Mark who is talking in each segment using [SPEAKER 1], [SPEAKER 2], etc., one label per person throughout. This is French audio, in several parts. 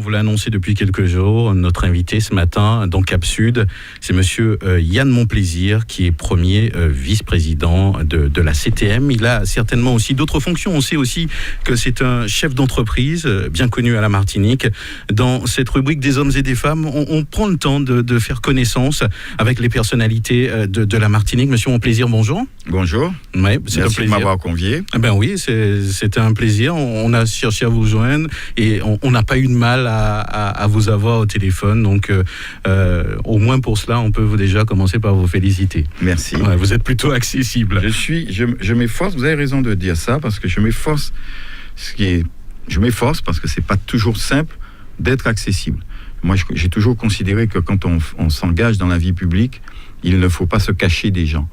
[SPEAKER 1] vous l'a annoncé depuis quelques jours, notre invité ce matin dans Cap Sud, c'est monsieur Yann Monplaisir, qui est premier vice-président de la CTM. Il a certainement aussi d'autres fonctions. On sait aussi que c'est un chef d'entreprise bien connu à la Martinique. Dans cette rubrique des hommes et des femmes, on prend le temps de faire connaissance avec les personnalités de la Martinique. Monsieur Monplaisir, bonjour.
[SPEAKER 2] Bonjour.
[SPEAKER 1] Ouais, c'est un
[SPEAKER 2] Merci
[SPEAKER 1] plaisir
[SPEAKER 2] de m'avoir convié.
[SPEAKER 1] Ben oui, c'était un plaisir. On a cherché à vous joindre et on n'a pas eu de mal à vous avoir au téléphone. Donc, au moins pour cela, on peut déjà commencer par vous féliciter.
[SPEAKER 2] Merci.
[SPEAKER 1] Ouais, vous êtes plutôt accessible.
[SPEAKER 2] Je m'efforce, vous avez raison de dire ça, parce que je m'efforce parce que c'est pas toujours simple d'être accessible. Moi, j'ai toujours considéré que quand on s'engage dans la vie publique, il ne faut pas se cacher des gens.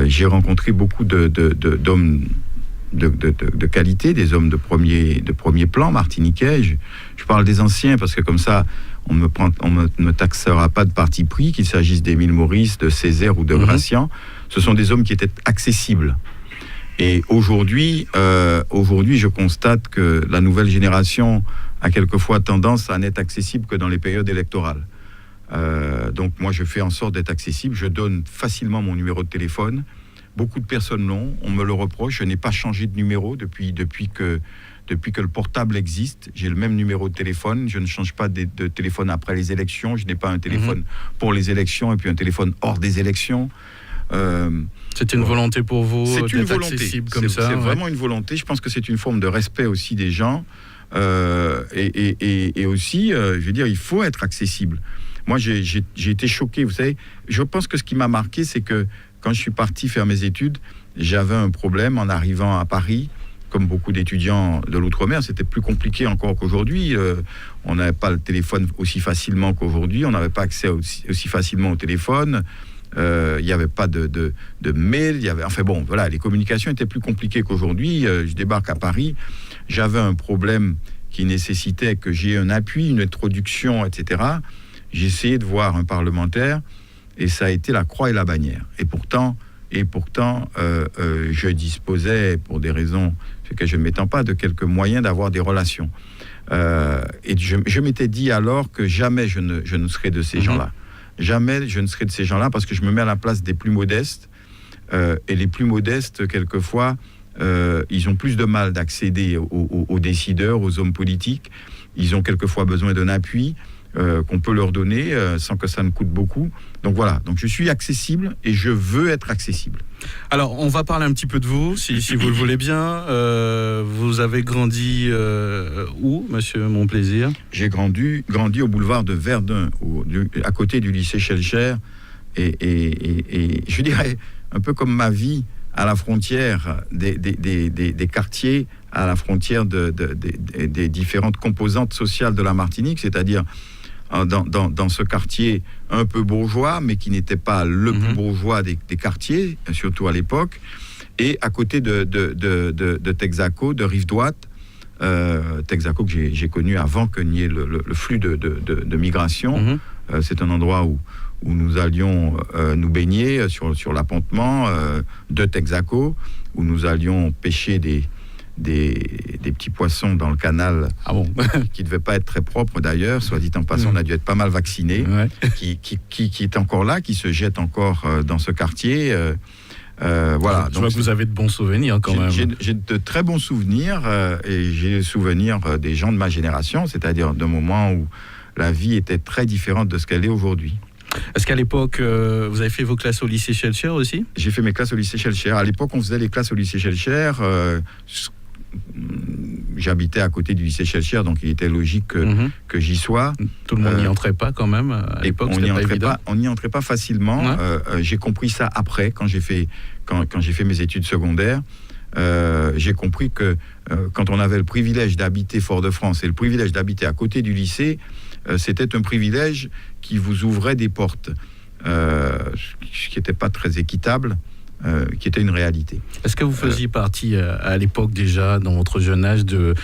[SPEAKER 2] J'ai rencontré beaucoup d'hommes de qualité, des hommes de premier plan martiniquais. Je parle des anciens parce que comme ça, on ne me taxera pas de parti pris, qu'il s'agisse d'Émile Maurice, de Césaire ou de Gracian. Ce sont des hommes qui étaient accessibles. Et aujourd'hui, je constate que la nouvelle génération a quelquefois tendance à n'être accessible que dans les périodes électorales. Donc moi, je fais en sorte d'être accessible. Je donne facilement mon numéro de téléphone. Beaucoup de personnes l'ont, on me le reproche. Je n'ai pas changé de numéro depuis que le portable existe. J'ai le même numéro de téléphone. Je ne change pas de téléphone après les élections. Je n'ai pas un téléphone pour les élections et puis un téléphone hors des élections.
[SPEAKER 1] C'est une volonté pour vous d'être
[SPEAKER 2] volonté.
[SPEAKER 1] Accessible comme ça.
[SPEAKER 2] C'est vraiment une volonté. Je pense que c'est une forme de respect aussi des gens. Et aussi, je veux dire, il faut être accessible. Moi, j'ai été choqué. Vous savez, je pense que ce qui m'a marqué, c'est que quand je suis parti faire mes études, j'avais un problème en arrivant à Paris. Comme beaucoup d'étudiants de l'outre-mer, c'était plus compliqué encore qu'aujourd'hui. On n'avait pas le téléphone aussi facilement qu'aujourd'hui. On n'avait pas accès aussi facilement au téléphone. Il n'y avait pas de mail. Enfin bon, voilà, les communications étaient plus compliquées qu'aujourd'hui. Je débarque à Paris. J'avais un problème qui nécessitait que j'ai un appui, une introduction, etc. J'ai essayé de voir un parlementaire et ça a été la croix et la bannière. Et pourtant, je disposais, pour des raisons sur lesquelles je ne m'étends pas, de quelques moyens d'avoir des relations. Et je m'étais dit alors que jamais je ne serais de ces gens-là. Jamais je ne serai de ces gens-là parce que je me mets à la place des plus modestes. Et les plus modestes, quelquefois, ils ont plus de mal d'accéder aux décideurs, aux hommes politiques. Ils ont quelquefois besoin d'un appui qu'on peut leur donner sans que ça ne coûte beaucoup. Donc voilà, donc je suis accessible et je veux être accessible.
[SPEAKER 1] Alors, on va parler un petit peu de vous, si vous le voulez bien. Vous avez grandi où, monsieur Monplaisir ?
[SPEAKER 2] J'ai grandi au boulevard de Verdun, à côté du lycée Schellcher. Et je dirais, un peu comme ma vie à la frontière des quartiers, à la frontière des différentes composantes sociales de la Martinique, c'est-à-dire dans ce quartier un peu bourgeois, mais qui n'était pas le plus bourgeois des quartiers, surtout à l'époque, et à côté de Texaco, de Rive-Droite, Texaco que j'ai connu avant qu'il n'y ait le flux de migration. C'est un endroit où nous allions nous baigner sur l'appontement de Texaco, où nous allions pêcher des petits poissons dans le canal qui ne devait pas être très propre d'ailleurs, soit dit en passant, on a dû être pas mal vaccinés, qui est encore là, qui se jette encore dans ce quartier. Voilà.
[SPEAKER 1] Je vois que vous avez de bons souvenirs quand même.
[SPEAKER 2] J'ai de très bons souvenirs et j'ai les souvenirs des gens de ma génération, c'est-à-dire d'un moment où la vie était très différente de ce qu'elle est aujourd'hui.
[SPEAKER 1] Est-ce qu'à l'époque, vous avez fait vos classes au lycée Schellcher aussi ?
[SPEAKER 2] J'ai fait mes classes au lycée Schellcher. À l'époque, on faisait les classes au lycée Schellcher. J'habitais à côté du lycée Schellcher, donc il était logique que j'y sois.
[SPEAKER 1] Tout le monde n'y entrait pas quand même à l'époque, c'était pas évident.
[SPEAKER 2] On n'y entrait pas facilement. J'ai compris ça après, quand j'ai fait mes études secondaires. J'ai compris que quand on avait le privilège d'habiter Fort-de-France et le privilège d'habiter à côté du lycée, c'était un privilège qui vous ouvrait des portes, ce qui n'était pas très équitable. Qui était une réalité.
[SPEAKER 1] Est-ce que vous faisiez partie à l'époque déjà, dans votre jeune âge, de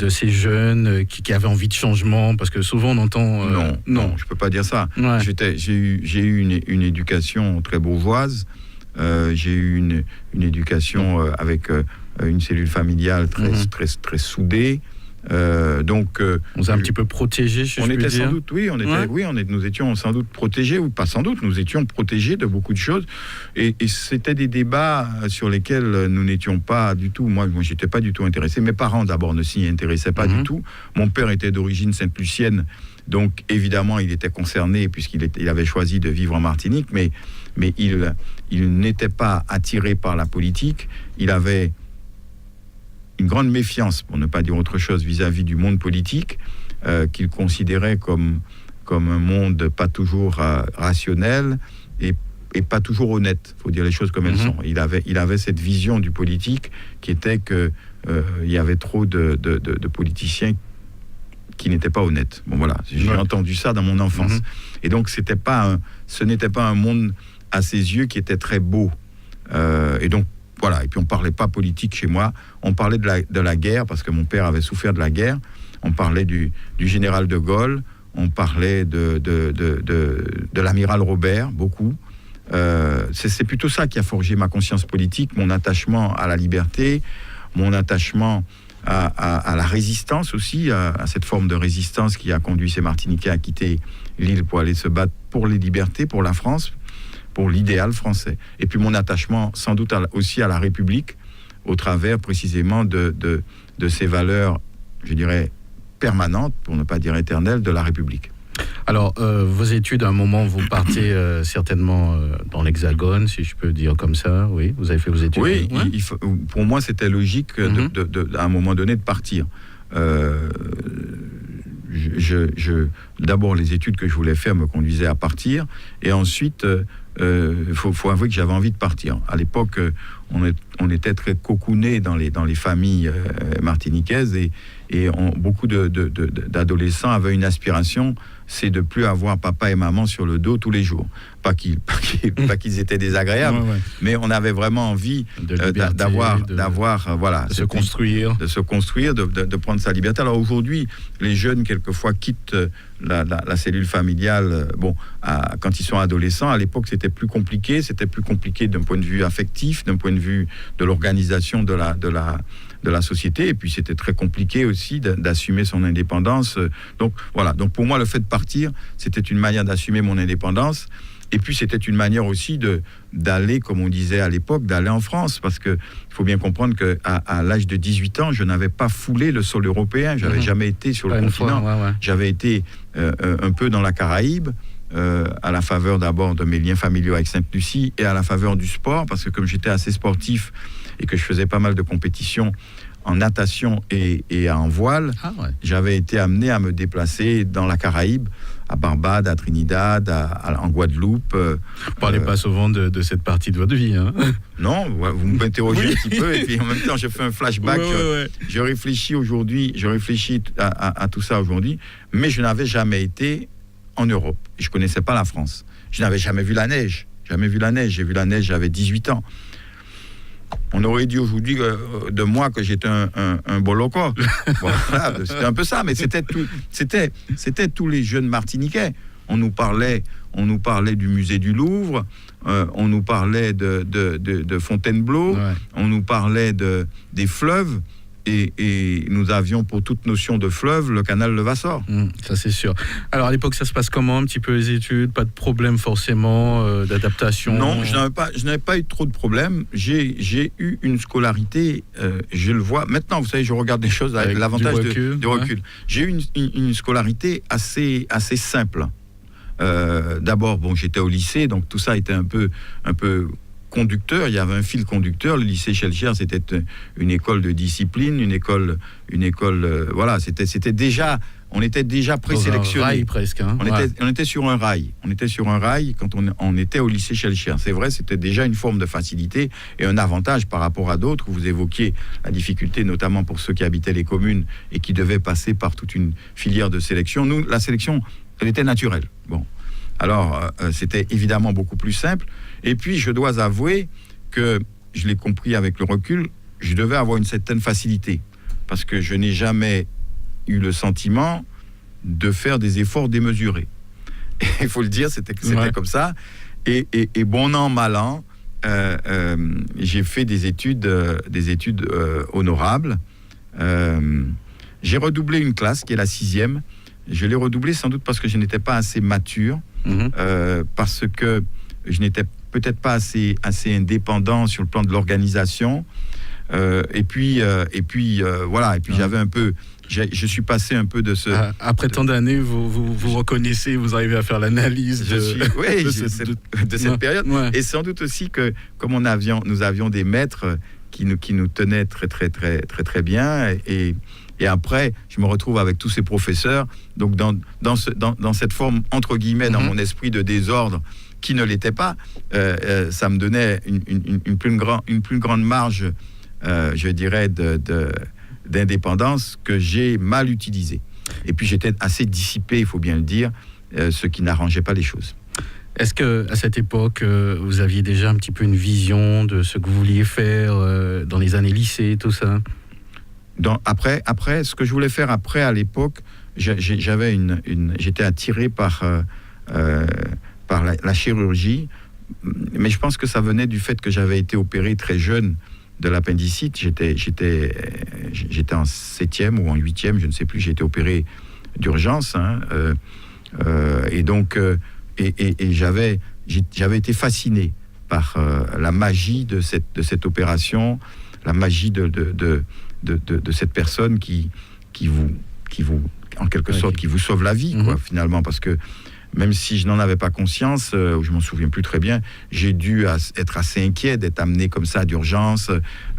[SPEAKER 1] ces jeunes qui avaient envie de changement ? Parce que souvent on entend...
[SPEAKER 2] Non, je ne peux pas dire ça. Ouais. J'ai eu une éducation très bourgeoise. J'ai eu une éducation avec une cellule familiale très soudée. Donc,
[SPEAKER 1] on s'est un petit peu protégé, si je puis dire.
[SPEAKER 2] On était sans doute, nous étions sans doute protégés, ou pas sans doute, nous étions protégés de beaucoup de choses. Et c'était des débats sur lesquels nous n'étions pas du tout. Moi, j'étais pas du tout intéressé. Mes parents, d'abord, ne s'y intéressaient pas du tout. Mon père était d'origine sainte-lucienne, donc évidemment, il était concerné puisqu'il avait choisi de vivre en Martinique, mais il n'était pas attiré par la politique. Il avait une grande méfiance, pour ne pas dire autre chose, vis-à-vis du monde politique, qu'il considérait comme un monde pas toujours rationnel et pas toujours honnête. Il faut dire les choses comme elles sont. Il avait cette vision du politique qui était que il y avait trop de politiciens qui n'étaient pas honnêtes. Bon voilà, j'ai entendu ça dans mon enfance. Et donc ce n'était pas un monde à ses yeux qui était très beau. Et donc voilà, et puis on parlait pas politique chez moi, on parlait de la guerre, parce que mon père avait souffert de la guerre, on parlait du général de Gaulle, on parlait de l'amiral Robert, beaucoup. C'est plutôt ça qui a forgé ma conscience politique, mon attachement à la liberté, mon attachement à la résistance aussi, à cette forme de résistance qui a conduit ces Martiniquais à quitter l'île pour aller se battre pour les libertés, pour la France, pour l'idéal français. Et puis mon attachement sans doute aussi à la République, au travers précisément de ces valeurs, je dirais, permanentes, pour ne pas dire éternelles, de la République.
[SPEAKER 1] Alors, vos études, à un moment, vous partez certainement dans l'Hexagone, si je peux dire comme ça. Oui, vous avez fait vos études.
[SPEAKER 2] Oui, pour moi, c'était logique à un moment donné de partir. D'abord, les études que je voulais faire me conduisaient à partir, et ensuite, faut avouer que j'avais envie de partir. À l'époque, on était très cocoonés dans les familles martiniquaises, et beaucoup d'adolescents avaient une aspiration, c'est de plus avoir papa et maman sur le dos tous les jours. Pas qu'ils étaient désagréables, mais on avait vraiment envie d'avoir voilà,
[SPEAKER 1] de se construire,
[SPEAKER 2] de prendre sa liberté. Alors aujourd'hui, les jeunes quelquefois quittent la cellule familiale. Quand ils sont adolescents, à l'époque c'était plus compliqué. C'était plus compliqué d'un point de vue affectif, d'un point de vue de l'organisation de la société, et puis c'était très compliqué aussi d'assumer son indépendance. Donc voilà, donc pour moi le fait de partir, c'était une manière d'assumer mon indépendance, et puis c'était une manière aussi d'aller, comme on disait à l'époque, d'aller en France, parce que il faut bien comprendre qu'à l'âge de 18 ans, je n'avais pas foulé le sol européen, j'avais jamais été sur le continent, j'avais été un peu dans la Caraïbe, à la faveur d'abord de mes liens familiaux avec Sainte-Lucie, et à la faveur du sport, parce que comme j'étais assez sportif et que je faisais pas mal de compétitions en natation et en voile, j'avais été amené à me déplacer dans la Caraïbe, à Barbade, à Trinidad, en Guadeloupe.
[SPEAKER 1] Vous parlez pas souvent de cette partie de votre vie, hein?
[SPEAKER 2] Non, vous m'interrogez un petit peu, et puis en même temps, je fais un flashback. Je réfléchis aujourd'hui, à tout ça aujourd'hui, mais je n'avais jamais été en Europe. Je connaissais pas la France. Je n'avais jamais vu la neige. J'ai vu la neige, j'avais 18 ans. On aurait dit aujourd'hui de moi que j'étais un boloco. Voilà, c'était un peu ça, mais c'était tous les jeunes Martiniquais. On nous parlait du musée du Louvre, on nous parlait de Fontainebleau, on nous parlait des fleuves. Et nous avions pour toute notion de fleuve le canal de Vassor.
[SPEAKER 1] Ça c'est sûr. Alors à l'époque ça se passe comment un petit peu les études? Pas de problème forcément d'adaptation?
[SPEAKER 2] Non, je n'avais pas eu trop de problèmes. J'ai eu une scolarité, je le vois maintenant, vous savez, je regarde les choses avec l'avantage du recul. J'ai eu une scolarité assez simple. D'abord, j'étais au lycée, donc tout ça était un peu conducteur, il y avait un fil conducteur. Le lycée Schellcher, c'était une école de discipline, une école, voilà, c'était déjà, on était déjà présélectionné.
[SPEAKER 1] Un rail presque. Hein.
[SPEAKER 2] On était sur un rail. On était sur un rail quand on était au lycée Schellcher. C'est vrai, c'était déjà une forme de facilité et un avantage par rapport à d'autres. Vous évoquiez la difficulté, notamment pour ceux qui habitaient les communes et qui devaient passer par toute une filière de sélection. Nous, la sélection, elle était naturelle. Alors, c'était évidemment beaucoup plus simple. Et puis, je dois avouer que, je l'ai compris avec le recul, je devais avoir une certaine facilité. Parce que je n'ai jamais eu le sentiment de faire des efforts démesurés. Il faut le dire, c'était comme ça. Et bon an, mal an, j'ai fait des études honorables. J'ai redoublé une classe qui est la 6e. Je l'ai redoublée sans doute parce que je n'étais pas assez mature, parce que je n'étais peut-être pas assez indépendant sur le plan de l'organisation. Et puis voilà. Et puis j'avais un peu... Je suis passé un peu de ce...
[SPEAKER 3] Après tant d'années, vous reconnaissez, vous arrivez à faire l'analyse de
[SPEAKER 2] cette période. Ouais. Et sans doute aussi que, comme nous avions des maîtres qui nous tenaient très, très, très, très, très bien. Et après, je me retrouve avec tous ces professeurs. Donc, dans cette forme, entre guillemets, dans mon esprit de désordre, qui ne l'était pas, ça me donnait une plus grande marge, je dirais, d'indépendance que j'ai mal utilisée. Et puis j'étais assez dissipé, il faut bien le dire, ce qui n'arrangeait pas les choses.
[SPEAKER 3] Est-ce qu'à cette époque, vous aviez déjà un petit peu une vision de ce que vous vouliez faire dans les années lycée, tout ça ?
[SPEAKER 2] Après, ce que je voulais faire après, à l'époque, j'étais attiré par la chirurgie, mais je pense que ça venait du fait que j'avais été opéré très jeune de l'appendicite. J'étais en 7e ou en 8e, je ne sais plus, j'ai été opéré d'urgence, et donc j'avais été fasciné par la magie de cette opération, la magie de cette personne qui vous en quelque sorte, qui vous sauve la vie, quoi, finalement, parce que même si je n'en avais pas conscience, je m'en souviens plus très bien, j'ai dû être assez inquiet d'être amené comme ça d'urgence,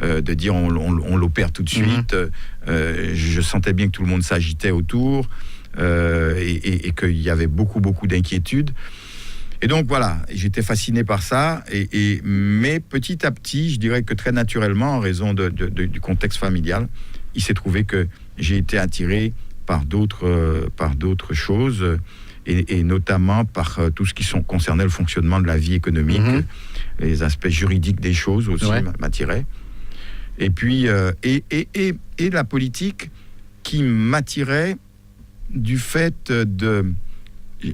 [SPEAKER 2] de dire on l'opère tout de suite. Je sentais bien que tout le monde s'agitait autour, et qu'il y avait beaucoup d'inquiétudes. Et donc voilà, j'étais fasciné par ça, mais petit à petit, je dirais que très naturellement, en raison du contexte familial, il s'est trouvé que j'ai été attiré par d'autres choses, et notamment par tout ce qui concernait le fonctionnement de la vie économique, les aspects juridiques des choses aussi m'attiraient. Et puis, et la politique qui m'attirait du fait de...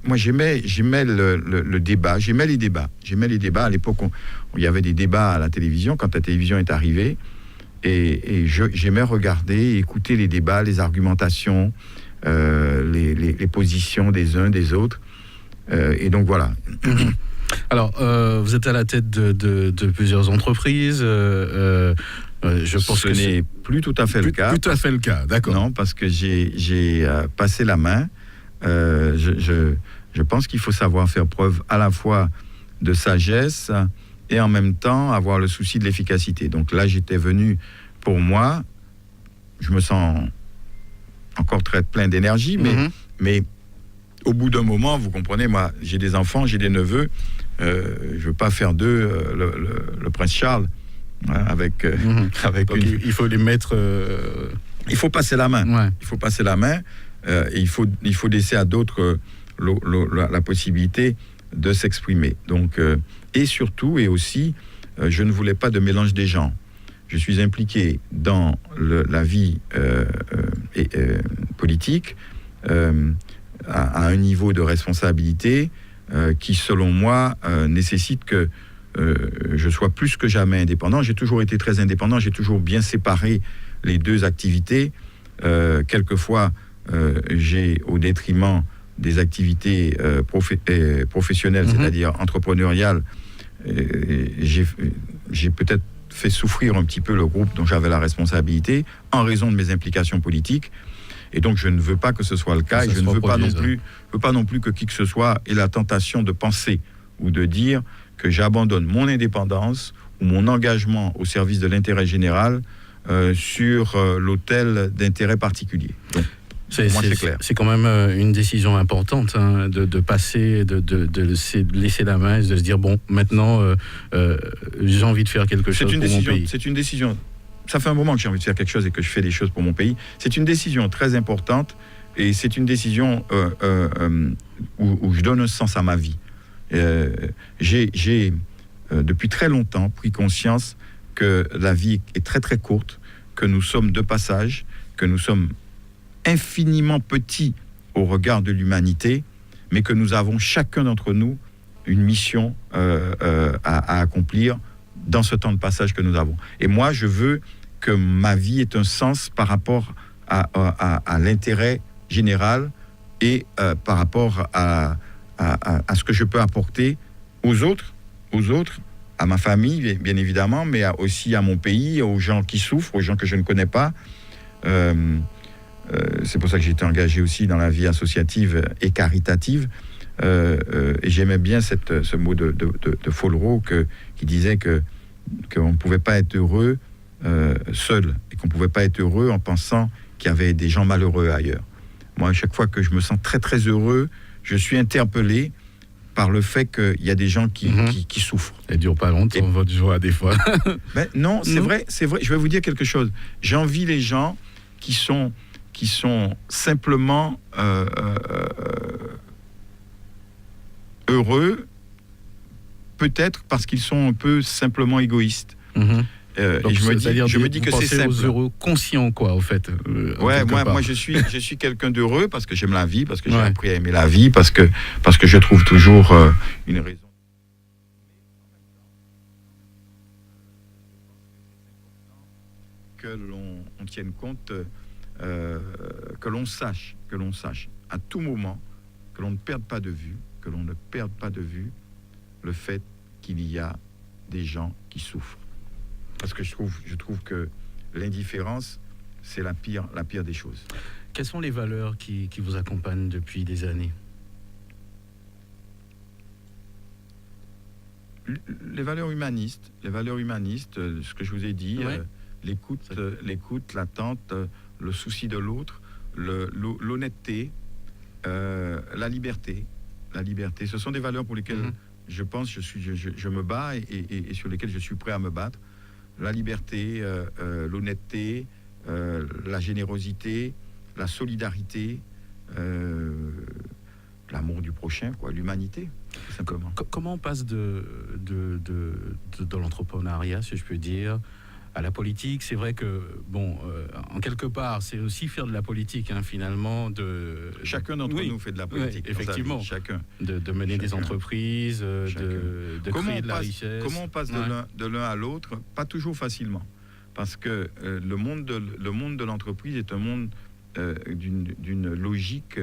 [SPEAKER 2] Moi, j'aimais le débat, j'aimais les débats. À l'époque, il y avait des débats à la télévision, quand la télévision est arrivée, et j'aimais regarder, écouter les débats, les argumentations, les positions des uns, des autres. Et donc, voilà.
[SPEAKER 3] Alors, vous êtes à la tête de plusieurs entreprises. Je pense que
[SPEAKER 2] ce n'est plus tout à fait le cas.
[SPEAKER 3] Plus tout à fait le cas, d'accord.
[SPEAKER 2] Non, parce que j'ai passé la main. Je pense qu'il faut savoir faire preuve à la fois de sagesse et en même temps avoir le souci de l'efficacité. Donc là, j'étais venu pour moi, je me sens encore très plein d'énergie, mais au bout d'un moment, vous comprenez, moi, j'ai des enfants, j'ai des neveux, je ne veux pas faire d'eux le prince Charles, avec
[SPEAKER 3] donc il faut les mettre...
[SPEAKER 2] Il faut passer la main.
[SPEAKER 3] Ouais.
[SPEAKER 2] Il faut passer la main. Et il faut laisser à d'autres la possibilité de s'exprimer. Donc, et surtout, et aussi, je ne voulais pas de mélange des genres. Je suis impliqué dans la vie politique à un niveau de responsabilité qui, selon moi, nécessite que je sois plus que jamais indépendant. J'ai toujours été très indépendant, j'ai toujours bien séparé les deux activités. Quelquefois, j'ai, au détriment des activités professionnelles, c'est-à-dire entrepreneuriales, j'ai peut-être fait souffrir un petit peu le groupe dont j'avais la responsabilité en raison de mes implications politiques. Et donc, je ne veux pas que ce soit le cas, et je ne veux pas non plus que qui que ce soit ait la tentation de penser ou de dire que j'abandonne mon indépendance ou mon engagement au service de l'intérêt général sur l'autel d'intérêt particulier. Donc,
[SPEAKER 3] c'est quand même une décision importante, hein, de passer, de laisser la main, de se dire bon, maintenant j'ai envie de faire quelque chose pour mon pays.
[SPEAKER 2] C'est une décision. Ça fait un moment que j'ai envie de faire quelque chose et que je fais des choses pour mon pays. C'est une décision très importante, et c'est une décision où je donne un sens à ma vie. J'ai depuis très longtemps pris conscience que la vie est très très courte, que nous sommes de passage, que nous sommes infiniment petits au regard de l'humanité, mais que nous avons chacun d'entre nous une mission à accomplir dans ce temps de passage que nous avons. Et moi, je veux que ma vie ait un sens par rapport à l'intérêt général et par rapport à ce que je peux apporter aux autres, à ma famille, bien évidemment, mais aussi à mon pays, aux gens qui souffrent, aux gens que je ne connais pas. C'est pour ça que j'ai été engagé aussi dans la vie associative et caritative. Et j'aimais bien ce mot de Follereau qui disait qu'on ne pouvait pas être heureux seul, et qu'on ne pouvait pas être heureux en pensant qu'il y avait des gens malheureux ailleurs. Moi, à chaque fois que je me sens très très heureux, je suis interpellé par le fait qu'il y a des gens qui souffrent.
[SPEAKER 3] Elle dure pas longtemps, votre joie, des fois.
[SPEAKER 2] Ben, non, c'est vrai. Je vais vous dire quelque chose. J'envie les gens qui sont simplement heureux, peut-être parce qu'ils sont un peu simplement égoïstes.
[SPEAKER 3] Donc,
[SPEAKER 2] et je me dis que c'est simple.
[SPEAKER 3] Aux heureux conscients, quoi, au fait.
[SPEAKER 2] Ouais, moi je suis quelqu'un d'heureux parce que j'aime la vie, parce que j'ai appris à aimer la vie, parce que je trouve toujours une raison. Que l'on tienne compte, que l'on sache à tout moment, que l'on ne perde pas de vue, le fait qu'il y a des gens qui souffrent. Parce que je trouve que l'indifférence, c'est la pire des choses.
[SPEAKER 3] Quelles sont les valeurs qui vous accompagnent depuis des années?
[SPEAKER 2] Les valeurs humanistes, ce que je vous ai dit, l'écoute, l'attente, le souci de l'autre, l'honnêteté, la liberté. Ce sont des valeurs pour lesquelles je pense, je me bats et sur lesquelles je suis prêt à me battre. La liberté, l'honnêteté, la générosité, la solidarité, l'amour du prochain, l'humanité, tout simplement.
[SPEAKER 3] Comment on passe de l'entrepreneuriat, si je peux dire, à la politique? C'est vrai que, en quelque part, c'est aussi faire de la politique, finalement.
[SPEAKER 2] Chacun d'entre nous fait de la politique.
[SPEAKER 3] Oui, effectivement.
[SPEAKER 2] Chacun.
[SPEAKER 3] De mener des entreprises, de créer de la richesse.
[SPEAKER 2] Comment on passe de l'un à l'autre? Pas toujours facilement. Parce que le monde de l'entreprise est un monde d'une logique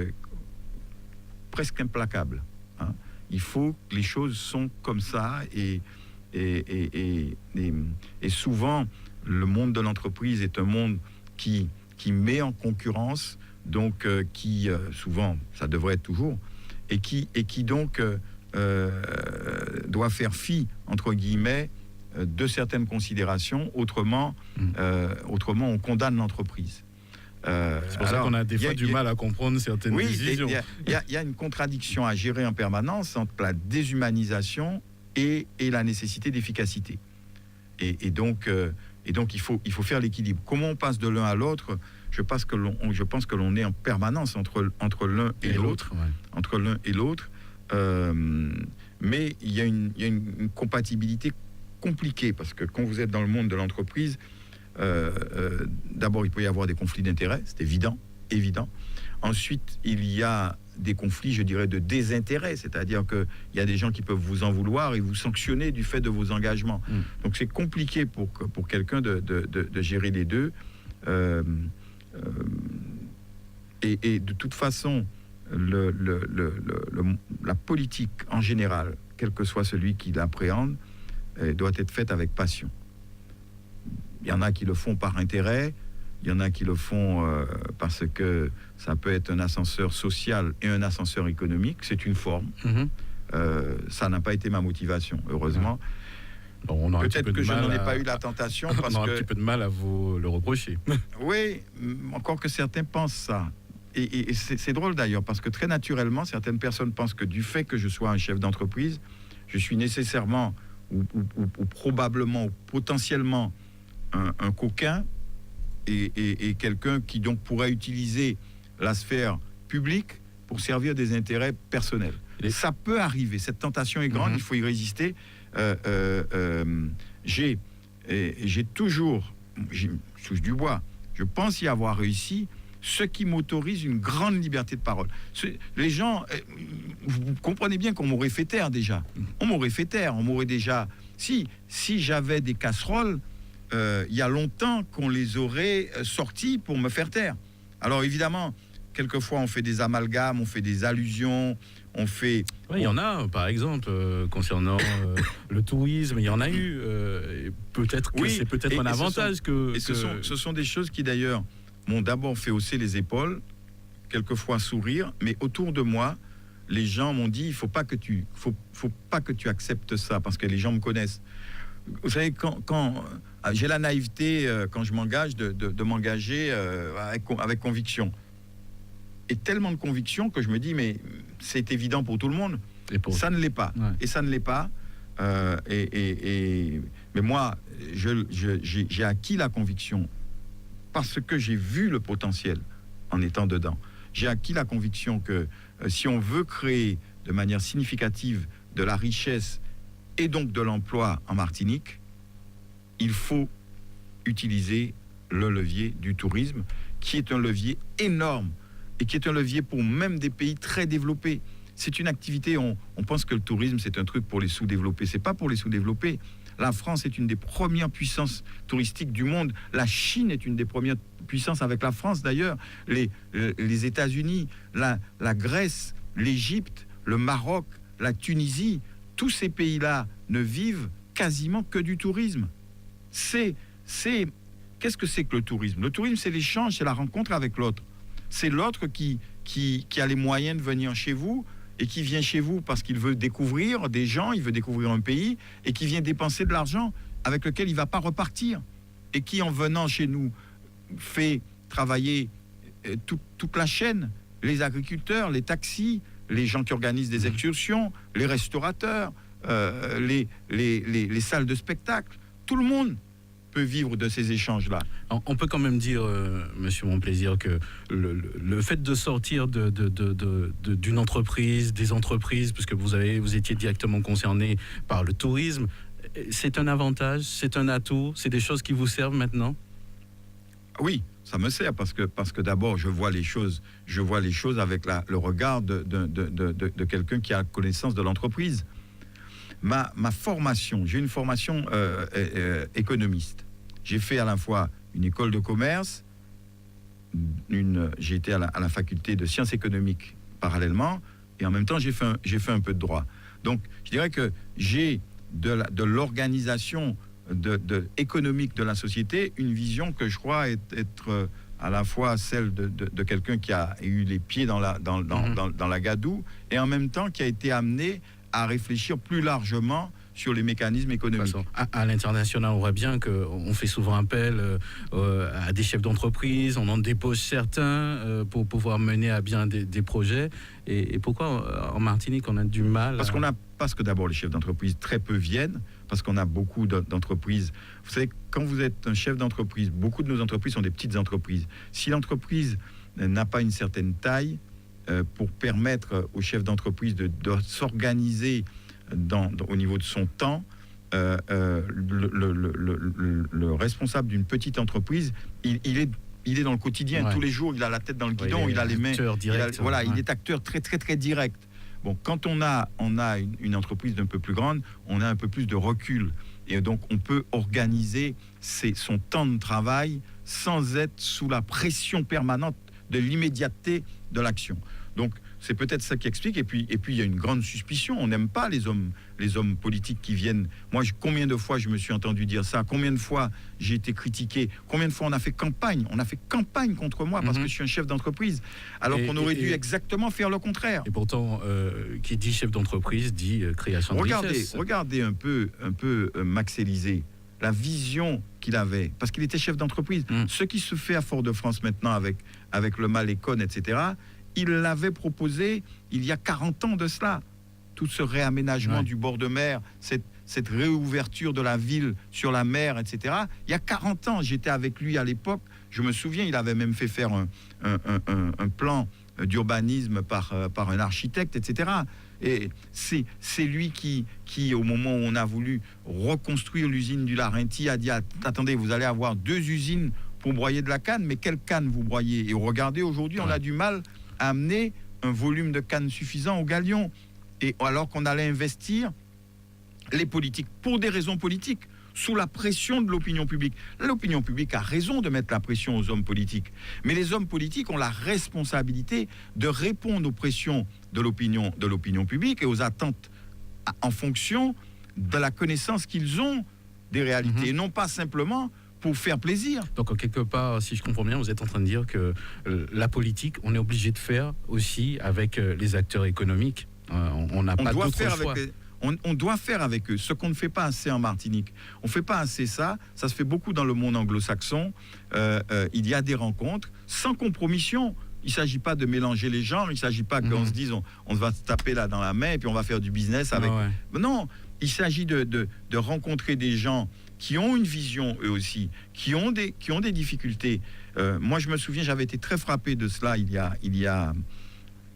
[SPEAKER 2] presque implacable. Il faut que les choses sont comme ça et souvent le monde de l'entreprise est un monde qui met en concurrence, donc qui souvent, ça devrait être toujours, et qui donc doit faire fi, entre guillemets, de certaines considérations, autrement on condamne l'entreprise.
[SPEAKER 3] C'est pour ça qu'on a des fois du mal à comprendre certaines décisions.
[SPEAKER 2] Il y a une contradiction à gérer en permanence entre la déshumanisation et la nécessité d'efficacité. Et donc il faut faire l'équilibre. Comment on passe de l'un à l'autre? Je pense que l'on est en permanence entre l'un et l'autre. Entre l'un et l'autre. Mais il y a une compatibilité compliquée, parce que quand vous êtes dans le monde de l'entreprise, d'abord il peut y avoir des conflits d'intérêts, c'est évident. Ensuite, il y a des conflits, je dirais, de désintérêt, c'est-à-dire qu'il y a des gens qui peuvent vous en vouloir et vous sanctionner du fait de vos engagements. Donc c'est compliqué pour quelqu'un de gérer les deux. Et de toute façon, la politique en général, quel que soit celui qui l'appréhende, doit être faite avec passion. Il y en a qui le font par intérêt, il y en a qui le font parce que ça peut être un ascenseur social et un ascenseur économique. C'est une forme. Ça n'a pas été ma motivation, heureusement.
[SPEAKER 3] Bon,
[SPEAKER 2] peut-être que je n'en ai pas eu la tentation. Parce
[SPEAKER 3] on a un petit peu de mal à vous le reprocher.
[SPEAKER 2] Oui, encore que certains pensent ça. Et c'est drôle d'ailleurs, parce que très naturellement, certaines personnes pensent que du fait que je sois un chef d'entreprise, je suis nécessairement ou probablement ou potentiellement un coquin et quelqu'un qui donc pourrait utiliser la sphère publique pour servir des intérêts personnels. Ça peut arriver, cette tentation est grande, il faut y résister. J'ai toujours, je touche du bois, je pense y avoir réussi, ce qui m'autorise une grande liberté de parole. Les gens, vous comprenez bien qu'on m'aurait fait taire déjà. On m'aurait déjà... Si j'avais des casseroles, il y a longtemps qu'on les aurait sorties pour me faire taire. Alors évidemment, quelquefois on fait des amalgames, on fait des allusions, on fait...
[SPEAKER 3] Oui, il y en a, par exemple, concernant le tourisme, il y en a eu. Peut-être que c'est peut-être un avantage
[SPEAKER 2] ce sont des choses qui d'ailleurs m'ont d'abord fait hausser les épaules, quelquefois sourire, mais autour de moi, les gens m'ont dit, il faut pas que tu acceptes ça, parce que les gens me connaissent. Vous savez, quand j'ai la naïveté, quand je m'engage, de m'engager avec conviction. Et tellement de conviction que je me dis, mais c'est évident pour tout le monde. Ça ne l'est pas. Ouais. Et ça ne l'est pas. Mais moi, j'ai acquis la conviction parce que j'ai vu le potentiel en étant dedans. J'ai acquis la conviction que si on veut créer de manière significative de la richesse et donc de l'emploi en Martinique, il faut utiliser le levier du tourisme, qui est un levier énorme et qui est un levier pour même des pays très développés. C'est une activité, on pense que le tourisme, c'est un truc pour les sous-développés. C'est pas pour les sous-développés. La France est une des premières puissances touristiques du monde. La Chine est une des premières puissances avec la France, d'ailleurs. Les États-Unis, la Grèce, l'Égypte, le Maroc, la Tunisie, tous ces pays-là ne vivent quasiment que du tourisme. Qu'est-ce que c'est que le tourisme? Le tourisme, c'est l'échange, c'est la rencontre avec l'autre. C'est l'autre qui a les moyens de venir chez vous et qui vient chez vous parce qu'il veut découvrir des gens, il veut découvrir un pays et qui vient dépenser de l'argent avec lequel il ne va pas repartir et qui, en venant chez nous, fait travailler toute la chaîne, les agriculteurs, les taxis, les gens qui organisent des excursions, les restaurateurs, les salles de spectacle. Tout le monde peut vivre de ces échanges-là.
[SPEAKER 3] On peut quand même dire, Monsieur Monplaisir, que le fait de sortir d'une entreprise, des entreprises, puisque vous étiez directement concerné par le tourisme, c'est un avantage, c'est un atout, c'est des choses qui vous servent maintenant?
[SPEAKER 2] Oui, ça me sert parce que d'abord je vois les choses avec le regard de quelqu'un qui a connaissance de l'entreprise. Ma formation, j'ai une formation économiste. J'ai fait à la fois une école de commerce, j'ai été à la faculté de sciences économiques parallèlement, et en même temps j'ai fait un peu de droit. Donc je dirais que j'ai de l'organisation économique de la société une vision que je crois être à la fois celle de quelqu'un qui a eu les pieds dans la gadoue, et en même temps qui a été amené à réfléchir plus largement sur les mécanismes économiques.
[SPEAKER 3] À l'international, on voit bien qu'on fait souvent appel à des chefs d'entreprise, on en dépose certains pour pouvoir mener à bien des projets. Et pourquoi en Martinique on a du mal
[SPEAKER 2] Parce que d'abord les chefs d'entreprise très peu viennent, parce qu'on a beaucoup d'entreprises. Vous savez, quand vous êtes un chef d'entreprise, beaucoup de nos entreprises sont des petites entreprises. Si l'entreprise n'a pas une certaine taille, pour permettre aux chefs d'entreprise de s'organiser au niveau de son temps, le responsable d'une petite entreprise, il est dans le quotidien. Tous les jours, il a la tête dans le guidon, il a les mains.
[SPEAKER 3] Direct,
[SPEAKER 2] il est acteur très, très, très direct. Bon, quand on a une entreprise d'un peu plus grande, on a un peu plus de recul. Et donc, on peut organiser son temps de travail sans être sous la pression permanente de l'immédiateté de l'action. Donc, c'est peut-être ça qui explique. Et puis, il y a une grande suspicion. On n'aime pas les hommes politiques qui viennent. Moi, combien de fois je me suis entendu dire ça? Combien de fois j'ai été critiqué? Combien de fois on a fait campagne? On a fait campagne contre moi parce que je suis un chef d'entreprise. Alors qu'on aurait dû exactement faire le contraire.
[SPEAKER 3] Et pourtant, qui dit chef d'entreprise dit création de richesse.
[SPEAKER 2] Regardez un peu Max Élysée. La vision qu'il avait, parce qu'il était chef d'entreprise. Ce qui se fait à Fort-de-France maintenant avec le Malécon, etc., il l'avait proposé il y a 40 ans de cela. Tout ce réaménagement du bord de mer, cette réouverture de la ville sur la mer, etc. Il y a 40 ans, j'étais avec lui à l'époque. Je me souviens, il avait même fait faire un plan d'urbanisme par un architecte, etc. Et c'est lui qui, au moment où on a voulu reconstruire l'usine du Larentie, a dit « Attendez, vous allez avoir 2 usines pour broyer de la canne, mais quelle canne vous broyez ?» Et regardez, aujourd'hui, on a du mal à amener un volume de canne suffisant au galion. Et alors qu'on allait investir, les politiques, pour des raisons politiques, sous la pression de l'opinion publique. L'opinion publique a raison de mettre la pression aux hommes politiques, mais les hommes politiques ont la responsabilité de répondre aux pressions de l'opinion publique et aux attentes en fonction de la connaissance qu'ils ont des réalités, et non pas simplement pour faire plaisir.
[SPEAKER 3] Donc, quelque part, si je comprends bien, vous êtes en train de dire que la politique, on est obligé de faire aussi avec les acteurs économiques. On n'a pas d'autre choix.
[SPEAKER 2] On doit faire avec eux ce qu'on ne fait pas assez en Martinique. On ne fait pas assez ça. Ça se fait beaucoup dans le monde anglo-saxon. Il y a des rencontres sans compromission. Il ne s'agit pas de mélanger les genres. Il ne s'agit pas qu'on se dise on va se taper là dans la main et puis on va faire du business avec. Non, il s'agit de rencontrer des gens qui ont une vision eux aussi, qui ont des difficultés. Moi, je me souviens, j'avais été très frappé de cela il y a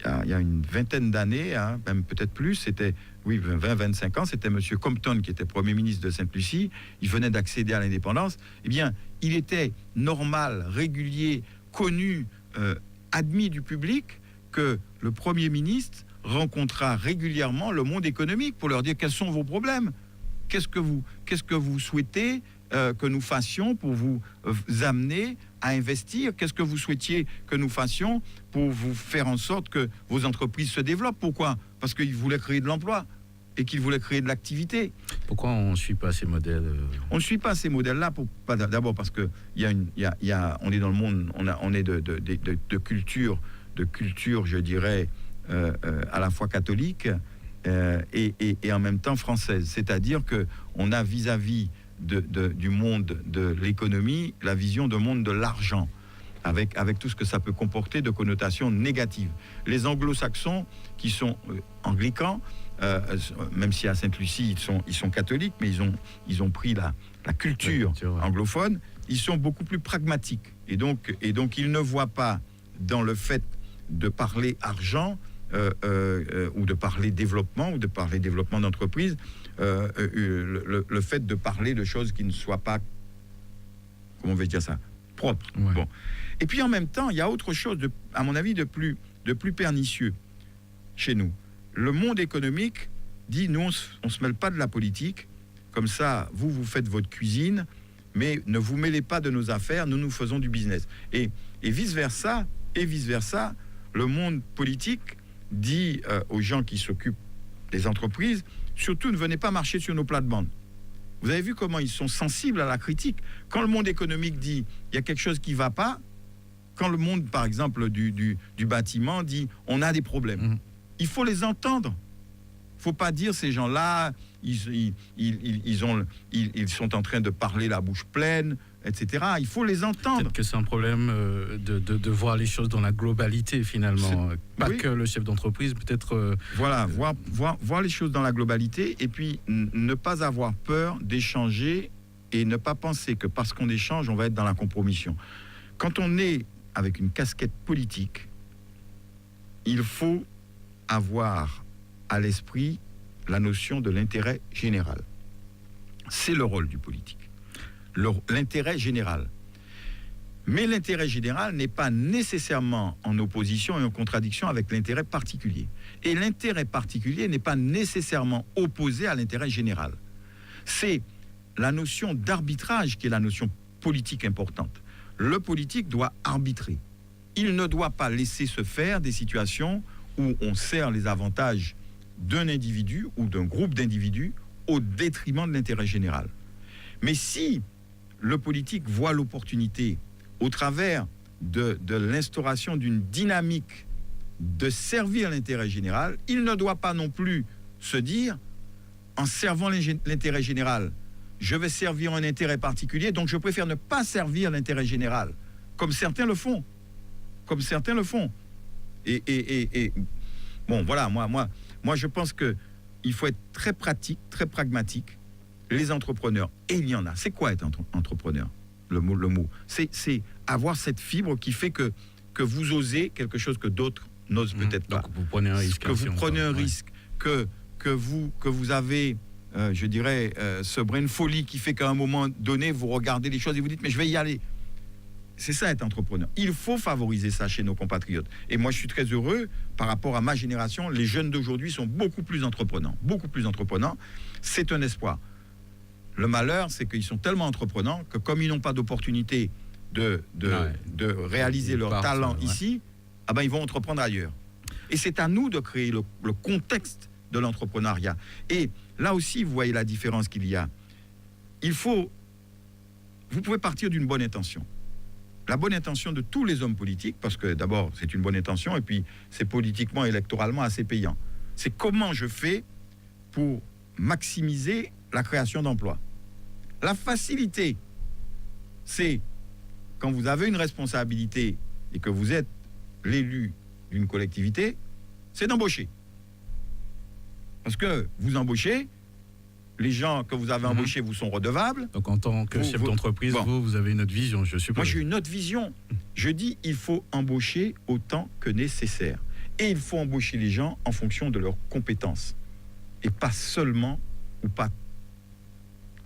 [SPEAKER 2] une vingtaine d'années, hein, même peut-être plus, c'était 20-25 ans, c'était M. Compton qui était Premier ministre de Sainte-Lucie, il venait d'accéder à l'indépendance. Eh bien, il était normal, régulier, connu, admis du public que le Premier ministre rencontra régulièrement le monde économique pour leur dire quels sont vos problèmes, qu'est-ce que vous souhaitez que nous fassions pour vous amener à investir, qu'est-ce que vous souhaitiez que nous fassions pour vous faire en sorte que vos entreprises se développent. Pourquoi ? Parce qu'ils voulaient créer de l'emploi et qu'ils voulaient créer de l'activité.
[SPEAKER 3] Pourquoi on ne suit pas ces modèles
[SPEAKER 2] On ne suit pas ces modèles-là, d'abord parce que on est dans le monde, on est de culture, je dirais, à la fois catholique et en même temps française. C'est-à-dire qu'on a vis-à-vis du monde de l'économie la vision d'un monde de l'argent, avec tout ce que ça peut comporter de connotations négatives. Les anglo-saxons, qui sont anglicans, même si à Sainte-Lucie ils sont catholiques, mais ils ont pris la culture anglophone, ils sont beaucoup plus pragmatiques. Et donc ils ne voient pas dans le fait de parler argent ou de parler développement ou de parler développement d'entreprise, le fait de parler de choses qui ne soient pas, comment on va dire ça, propres. Ouais. Bon. Et puis en même temps, il y a autre chose, à mon avis, de plus pernicieux chez nous. Le monde économique dit, nous, on se mêle pas de la politique, comme ça, vous faites votre cuisine, mais ne vous mêlez pas de nos affaires, nous faisons du business. Et vice-versa, le monde politique dit aux gens qui s'occupent des entreprises, surtout ne venez pas marcher sur nos plates-bandes. Vous avez vu comment ils sont sensibles à la critique. Quand le monde économique dit il y a quelque chose qui ne va pas, quand le monde, par exemple, du bâtiment dit on a des problèmes, il faut les entendre. Il ne faut pas dire ces gens-là, ils sont en train de parler la bouche pleine, etc. Il faut les entendre.
[SPEAKER 3] Peut-être que c'est un problème de voir les choses dans la globalité, finalement. Pas que le chef d'entreprise, peut-être...
[SPEAKER 2] Voilà, voir les choses dans la globalité, et puis ne pas avoir peur d'échanger et ne pas penser que parce qu'on échange, on va être dans la compromission. Quand on est avec une casquette politique, il faut avoir à l'esprit la notion de l'intérêt général. C'est le rôle du politique. L'intérêt général. Mais l'intérêt général n'est pas nécessairement en opposition et en contradiction avec l'intérêt particulier. Et l'intérêt particulier n'est pas nécessairement opposé à l'intérêt général. C'est la notion d'arbitrage qui est la notion politique importante. Le politique doit arbitrer. Il ne doit pas laisser se faire des situations où on sert les avantages d'un individu ou d'un groupe d'individus au détriment de l'intérêt général. Mais si le politique voit l'opportunité au travers de l'instauration d'une dynamique de servir l'intérêt général, il ne doit pas non plus se dire, en servant l'intérêt général, je vais servir un intérêt particulier, donc je préfère ne pas servir l'intérêt général, comme certains le font. Et bon, voilà, moi je pense qu'il faut être très pratique, très pragmatique. Les entrepreneurs, et il y en a. C'est quoi être entrepreneur ? Le mot. C'est avoir cette fibre qui fait que vous osez quelque chose que d'autres n'osent peut-être pas.
[SPEAKER 3] Donc vous prenez un risque.
[SPEAKER 2] Que vous prenez un risque, que vous avez, je dirais, ce brin de folie qui fait qu'à un moment donné, vous regardez les choses et vous dites, mais je vais y aller. C'est ça être entrepreneur. Il faut favoriser ça chez nos compatriotes. Et moi, je suis très heureux par rapport à ma génération. Les jeunes d'aujourd'hui sont beaucoup plus entreprenants. C'est un espoir. Le malheur, c'est qu'ils sont tellement entreprenants que comme ils n'ont pas d'opportunité de réaliser leur talent ici, ah ben, ils vont entreprendre ailleurs. Et c'est à nous de créer le contexte de l'entrepreneuriat. Et là aussi, vous voyez la différence qu'il y a. Vous pouvez partir d'une bonne intention. La bonne intention de tous les hommes politiques, parce que d'abord, c'est une bonne intention, et puis c'est politiquement, électoralement assez payant. C'est comment je fais pour maximiser la création d'emplois. La facilité, c'est quand vous avez une responsabilité et que vous êtes l'élu d'une collectivité, c'est d'embaucher. Parce que vous embauchez, les gens que vous avez embauchés vous sont redevables.
[SPEAKER 3] Donc en tant que chef d'entreprise, vous avez une autre vision, je suppose.
[SPEAKER 2] Moi, j'ai une autre vision. Je dis, il faut embaucher autant que nécessaire. Et il faut embaucher les gens en fonction de leurs compétences. Et pas seulement, ou pas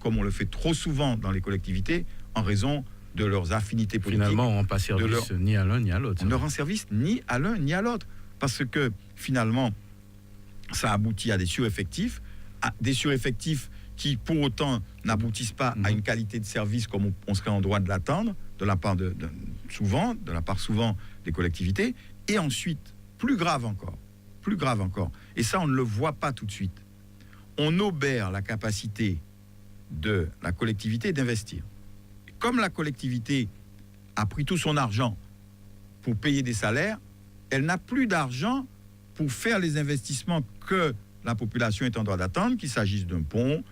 [SPEAKER 2] comme on le fait trop souvent dans les collectivités, en raison de leurs affinités politiques.
[SPEAKER 3] Finalement, on ne rend pas service ni à l'un ni à l'autre.
[SPEAKER 2] On ne rend service ni à l'un ni à l'autre. Parce que finalement, ça aboutit à des sureffectifs, qui pour autant n'aboutissent pas à une qualité de service comme on serait en droit de l'attendre de la part souvent des collectivités. Et ensuite, plus grave encore, et ça on ne le voit pas tout de suite, on obère la capacité de la collectivité d'investir. Comme la collectivité a pris tout son argent pour payer des salaires, elle n'a plus d'argent pour faire les investissements que la population est en droit d'attendre, qu'il s'agisse d'un pont,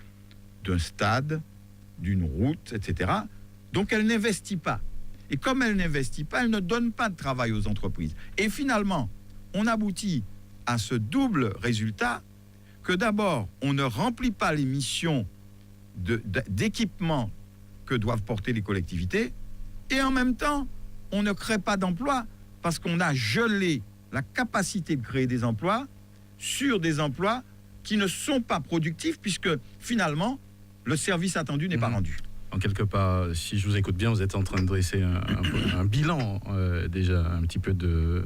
[SPEAKER 2] d'un stade, d'une route, etc. Donc elle n'investit pas. Et comme elle n'investit pas, elle ne donne pas de travail aux entreprises. Et finalement, on aboutit à ce double résultat que d'abord, on ne remplit pas les missions d'équipement que doivent porter les collectivités, et en même temps, on ne crée pas d'emplois parce qu'on a gelé la capacité de créer des emplois sur des emplois qui ne sont pas productifs, puisque finalement, le service attendu n'est pas rendu.
[SPEAKER 3] En quelque part, si je vous écoute bien, vous êtes en train de dresser un bilan déjà un petit peu de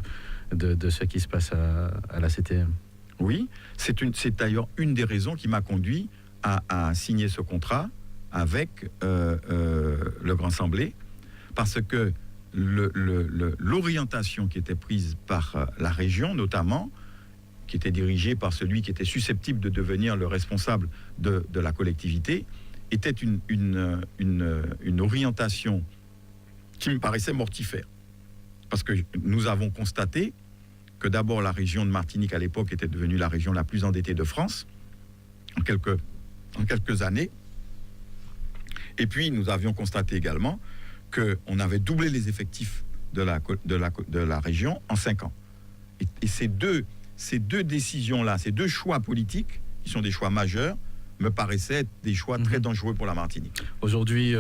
[SPEAKER 3] ce qui se passe à la CTM.
[SPEAKER 2] Oui, c'est d'ailleurs une des raisons qui m'a conduit à signer ce contrat avec le Grand Assemblée, parce que l'orientation qui était prise par la région, notamment, qui était dirigée par celui qui était susceptible de devenir le responsable de la collectivité, était une orientation qui me paraissait mortifère. Parce que nous avons constaté que d'abord la région de Martinique à l'époque était devenue la région la plus endettée de France en quelques années. Et puis nous avions constaté également qu'on avait doublé les effectifs de la région en 5 ans. Et ces deux décisions-là, ces deux choix politiques, qui sont des choix majeurs, me paraissaient être des choix très dangereux pour la Martinique.
[SPEAKER 3] Aujourd'hui,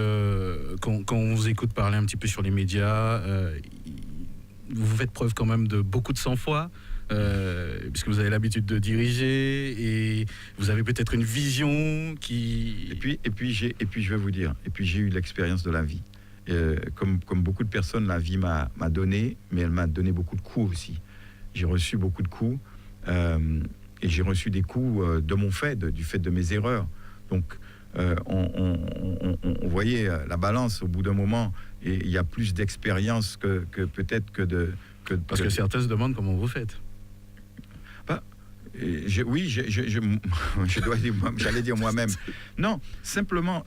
[SPEAKER 3] quand on vous écoute parler un petit peu sur les médias, vous faites preuve quand même de beaucoup de sang-froid, puisque vous avez l'habitude de diriger et vous avez peut-être une vision qui...
[SPEAKER 2] Et puis je vais vous dire, j'ai eu l'expérience de la vie. Comme beaucoup de personnes, la vie m'a donné, mais elle m'a donné beaucoup de coups aussi. J'ai reçu beaucoup de coups, et j'ai reçu des coups de mon fait, du fait de mes erreurs. Donc, on voyait la balance au bout d'un moment, et il y a plus d'expérience que peut-être que de...
[SPEAKER 3] Parce que certains se demandent comment vous faites.
[SPEAKER 2] Je dois dire, j'allais dire moi-même. Non, simplement,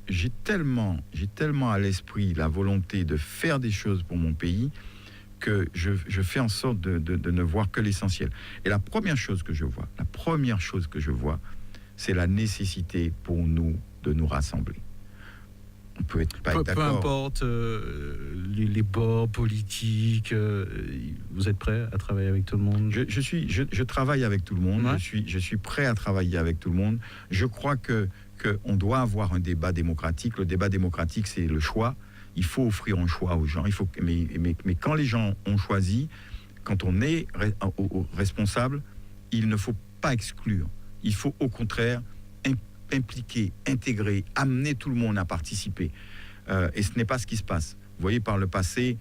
[SPEAKER 2] j'ai tellement à l'esprit la volonté de faire des choses pour mon pays que je fais en sorte de ne voir que l'essentiel. Et la première chose que je vois, c'est la nécessité pour nous de nous rassembler. On peut être pas d'accord.
[SPEAKER 3] Peu importe les bords politiques, vous êtes prêt à travailler avec tout le monde?
[SPEAKER 2] Je travaille avec tout le monde. Ouais. Je suis prêt à travailler avec tout le monde. Je crois qu'on doit avoir un débat démocratique. Le débat démocratique, c'est le choix. Il faut offrir un choix aux gens. Mais quand les gens ont choisi, quand on est responsable, il ne faut pas exclure. Il faut au contraire impliquer, intégrer, amener tout le monde à participer. Et ce n'est pas ce qui se passe. Vous voyez, par le passé,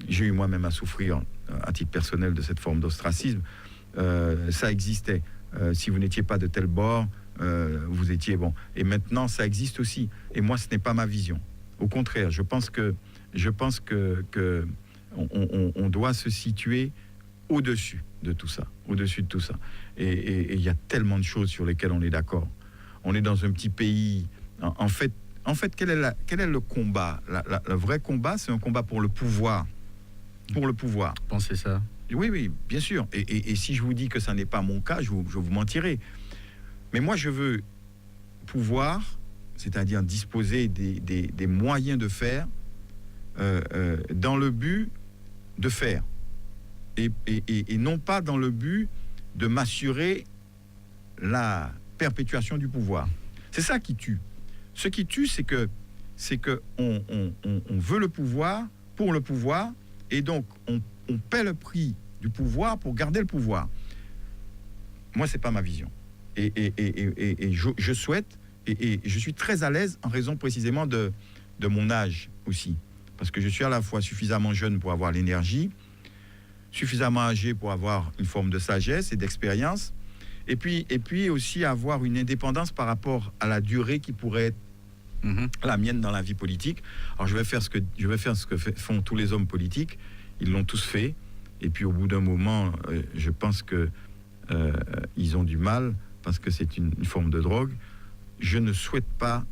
[SPEAKER 2] j'ai eu moi-même à souffrir, à titre personnel, de cette forme d'ostracisme. Ça existait. Si vous n'étiez pas de tel bord, vous étiez bon. Et maintenant, ça existe aussi. Et moi, ce n'est pas ma vision. Au contraire, je pense que on doit se situer au-dessus de tout ça, Et il y a tellement de choses sur lesquelles on est d'accord. On est dans un petit pays. En fait, quel est le combat? Le vrai combat, c'est un combat pour le pouvoir. Pour le pouvoir.
[SPEAKER 3] Pensez ça.
[SPEAKER 2] Oui, bien sûr. Et si je vous dis que ça n'est pas mon cas, je vous mentirai. Mais moi, je veux pouvoir, c'est-à-dire disposer des moyens de faire dans le but de faire. Et non pas dans le but de m'assurer la perpétuation du pouvoir. C'est ça qui tue. Ce qui tue, c'est que on veut le pouvoir pour le pouvoir, et donc on paie le prix du pouvoir pour garder le pouvoir. Moi, c'est pas ma vision. Et je souhaite, et je suis très à l'aise en raison précisément de mon âge aussi, parce que je suis à la fois suffisamment jeune pour avoir l'énergie, suffisamment âgé pour avoir une forme de sagesse et d'expérience, et puis aussi avoir une indépendance par rapport à la durée qui pourrait être la mienne dans la vie politique. Alors je vais faire ce que font tous les hommes politiques. Ils l'ont tous fait, et puis au bout d'un moment, je pense que ils ont du mal, parce que c'est une forme de drogue. Je ne souhaite pas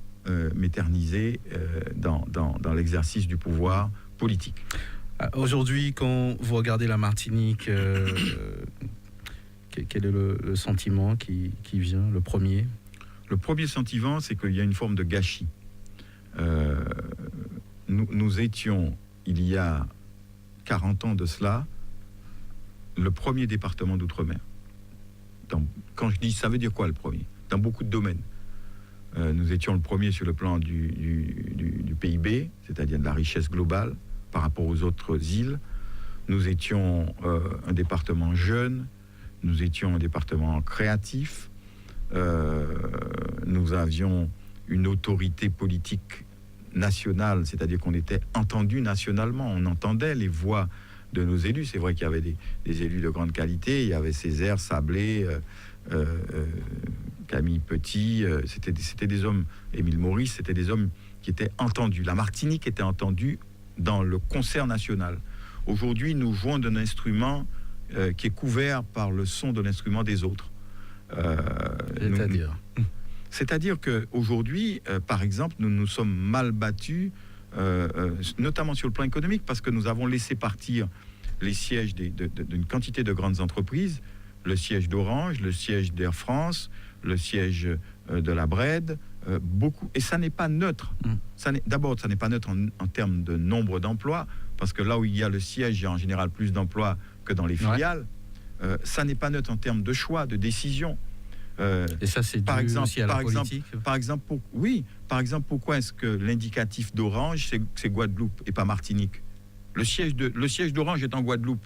[SPEAKER 2] m'éterniser dans l'exercice du pouvoir politique.
[SPEAKER 3] Aujourd'hui, quand vous regardez la Martinique, quel est le sentiment qui vient, le premier?
[SPEAKER 2] Le premier sentiment, c'est qu'il y a une forme de gâchis. Nous étions, il y a 40 ans de cela, le premier département d'outre-mer. Quand je dis ça veut dire quoi, le premier? Dans beaucoup de domaines. Nous étions le premier sur le plan du PIB, c'est-à-dire de la richesse globale par rapport aux autres îles. Nous étions un département jeune, nous étions un département créatif, nous avions une autorité politique nationale, c'est-à-dire qu'on était entendu nationalement, on entendait les voix de nos élus. C'est vrai qu'il y avait des élus de grande qualité, il y avait Césaire, Sablé, Camille Petit, c'était des hommes, Émile Maurice, c'était des hommes qui étaient entendus. La Martinique était entendue dans le concert national. Aujourd'hui, nous jouons d'un instrument qui est couvert par le son de l'instrument des autres. C'est-à-dire qu'aujourd'hui, par exemple, nous nous sommes mal battus, notamment sur le plan économique, parce que nous avons laissé partir les sièges d'une quantité de grandes entreprises, le siège d'Orange, le siège d'Air France, le siège de la Bred, beaucoup. Et ça n'est pas neutre. D'abord, ça n'est pas neutre en termes de nombre d'emplois, parce que là où il y a le siège, il y a en général plus d'emplois que dans les filiales. Ça n'est pas neutre en termes de choix, de décision.
[SPEAKER 3] Et ça, c'est dû aussi à la politique.
[SPEAKER 2] Par exemple, pourquoi est-ce que l'indicatif d'Orange, c'est Guadeloupe et pas Martinique? Le siège d'Orange est en Guadeloupe.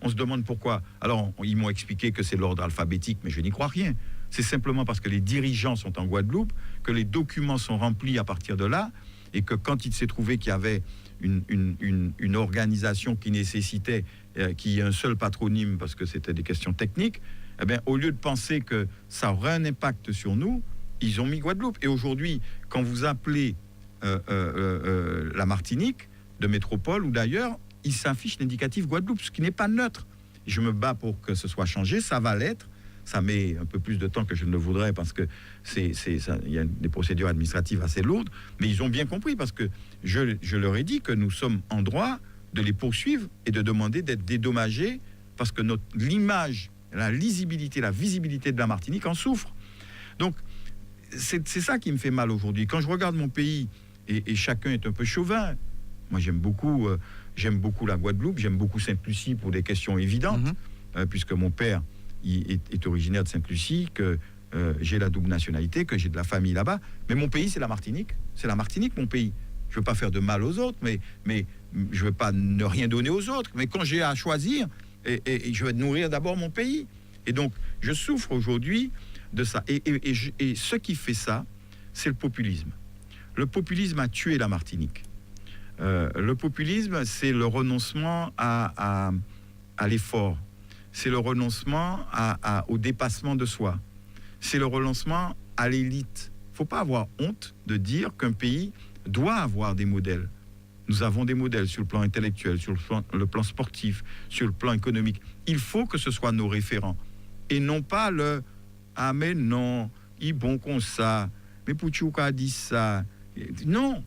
[SPEAKER 2] On se demande pourquoi. Alors, ils m'ont expliqué que c'est l'ordre alphabétique, mais je n'y crois rien. C'est simplement parce que les dirigeants sont en Guadeloupe, que les documents sont remplis à partir de là, et que quand il s'est trouvé qu'il y avait une organisation qui nécessitait qu'il y ait un seul patronyme, parce que c'était des questions techniques, eh bien, au lieu de penser que ça aurait un impact sur nous, ils ont mis Guadeloupe. Et aujourd'hui, quand vous appelez la Martinique, de métropole ou d'ailleurs, il s'affiche l'indicatif Guadeloupe, ce qui n'est pas neutre. Je me bats pour que ce soit changé, ça va l'être. Ça met un peu plus de temps que je ne le voudrais, parce que il y a des procédures administratives assez lourdes, mais ils ont bien compris, parce que je leur ai dit que nous sommes en droit de les poursuivre et de demander d'être dédommagés, parce que l'image, la lisibilité, la visibilité de la Martinique en souffre. Donc, c'est ça qui me fait mal aujourd'hui. Quand je regarde mon pays, et chacun est un peu chauvin, moi j'aime beaucoup la Guadeloupe, j'aime beaucoup Sainte-Lucie pour des questions évidentes, puisque mon père est originaire de Sainte-Lucie, que j'ai la double nationalité, que j'ai de la famille là-bas. Mais mon pays, c'est la Martinique. C'est la Martinique, mon pays. Je ne veux pas faire de mal aux autres, mais je ne veux pas ne rien donner aux autres. Mais quand j'ai à choisir, et je vais nourrir d'abord mon pays. Et donc, je souffre aujourd'hui de ça. Et ce qui fait ça, c'est le populisme. Le populisme a tué la Martinique. Le populisme, c'est le renoncement à l'effort. c'est le renoncement au dépassement de soi. C'est le renoncement à l'élite. Il ne faut pas avoir honte de dire qu'un pays doit avoir des modèles. Nous avons des modèles sur le plan intellectuel, sur le plan sportif, sur le plan économique. Il faut que ce soit nos référents. Et non pas le « Ah mais non, il est bon comme ça, mais pour tu as dit ça ». Non,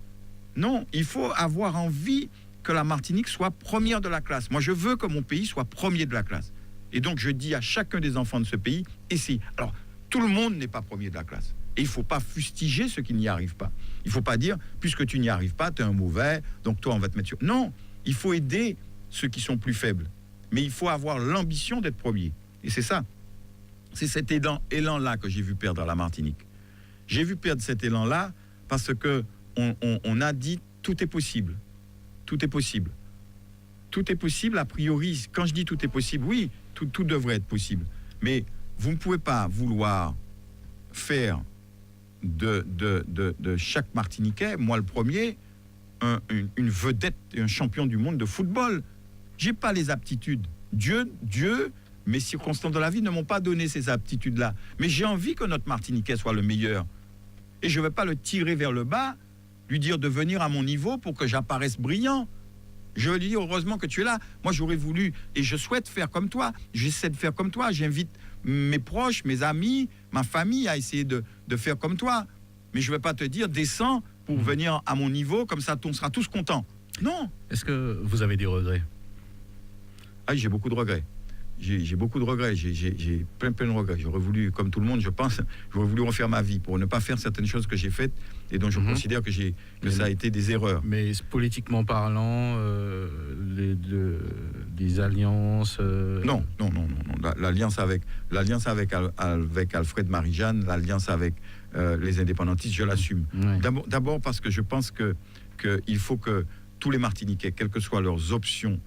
[SPEAKER 2] non, il faut avoir envie que la Martinique soit première de la classe. Moi, je veux que mon pays soit premier de la classe. Et donc, je dis à chacun des enfants de ce pays, essaye. Alors, tout le monde n'est pas premier de la classe. Et il ne faut pas fustiger ceux qui n'y arrivent pas. Il ne faut pas dire, puisque tu n'y arrives pas, tu es un mauvais, donc toi, on va te mettre sur... Non, il faut aider ceux qui sont plus faibles. Mais il faut avoir l'ambition d'être premier. Et c'est ça. C'est cet élan-là que j'ai vu perdre à la Martinique. J'ai vu perdre cet élan-là parce que on a dit tout est possible. Tout est possible. Tout est possible, a priori. Quand je dis tout est possible, oui, tout devrait être possible. Mais vous ne pouvez pas vouloir faire de chaque Martiniquais, moi le premier, une vedette et un champion du monde de football. J'ai pas les aptitudes. Dieu, mes circonstances de la vie ne m'ont pas donné ces aptitudes-là. Mais j'ai envie que notre Martiniquais soit le meilleur. Et je ne vais pas le tirer vers le bas, lui dire de venir à mon niveau pour que j'apparaisse brillant. Je vais lui dire, heureusement que tu es là. Moi, j'aurais voulu, et je souhaite faire comme toi. J'essaie de faire comme toi. J'invite mes proches, mes amis, ma famille à essayer de faire comme toi. Mais je ne vais pas te dire, descends pour venir à mon niveau, comme ça, on sera tous contents. Non.
[SPEAKER 3] Est-ce que vous avez des regrets?
[SPEAKER 2] Ah, j'ai beaucoup de regrets. J'ai beaucoup de regrets, j'ai plein de regrets. J'aurais voulu, comme tout le monde, je pense, j'aurais voulu refaire ma vie pour ne pas faire certaines choses que j'ai faites et dont je considère que ça a été des erreurs.
[SPEAKER 3] Mais politiquement parlant, les alliances...
[SPEAKER 2] Non. L'alliance avec Alfred Marie-Jeanne, l'alliance avec les indépendantistes, je l'assume. Oui. D'abord parce que je pense qu'il faut que tous les Martiniquais, quelles que soient leurs options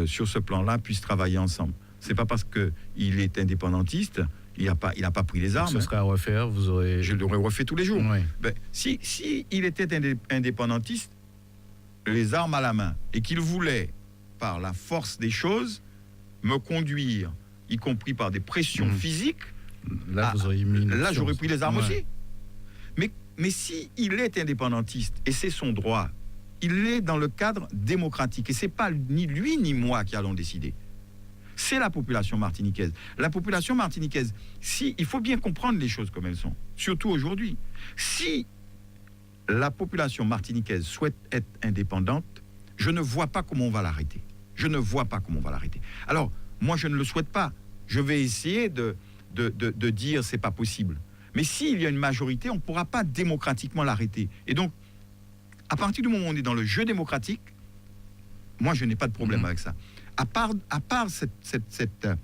[SPEAKER 2] sur ce plan-là, puissent travailler ensemble. C'est pas parce qu'il est indépendantiste, il n'a pas pris les armes.
[SPEAKER 3] Ce serait à refaire, vous aurez...
[SPEAKER 2] Je l'aurais refait tous les jours.
[SPEAKER 3] Oui.
[SPEAKER 2] Ben, si il était indépendantiste, les armes à la main, et qu'il voulait, par la force des choses, me conduire, y compris par des pressions physiques,
[SPEAKER 3] là, vous auriez mis
[SPEAKER 2] là j'aurais pris les armes aussi. Mais si il est indépendantiste, et c'est son droit, il est dans le cadre démocratique, et c'est pas ni lui ni moi qui allons décider. C'est la population martiniquaise. La population martiniquaise, il faut bien comprendre les choses comme elles sont, surtout aujourd'hui. Si la population martiniquaise souhaite être indépendante, je ne vois pas comment on va l'arrêter. Alors, moi, je ne le souhaite pas. Je vais essayer de dire c'est pas possible. Mais s'il y a une majorité, on ne pourra pas démocratiquement l'arrêter. Et donc, à partir du moment où on est dans le jeu démocratique, moi, je n'ai pas de problème avec ça. À part cette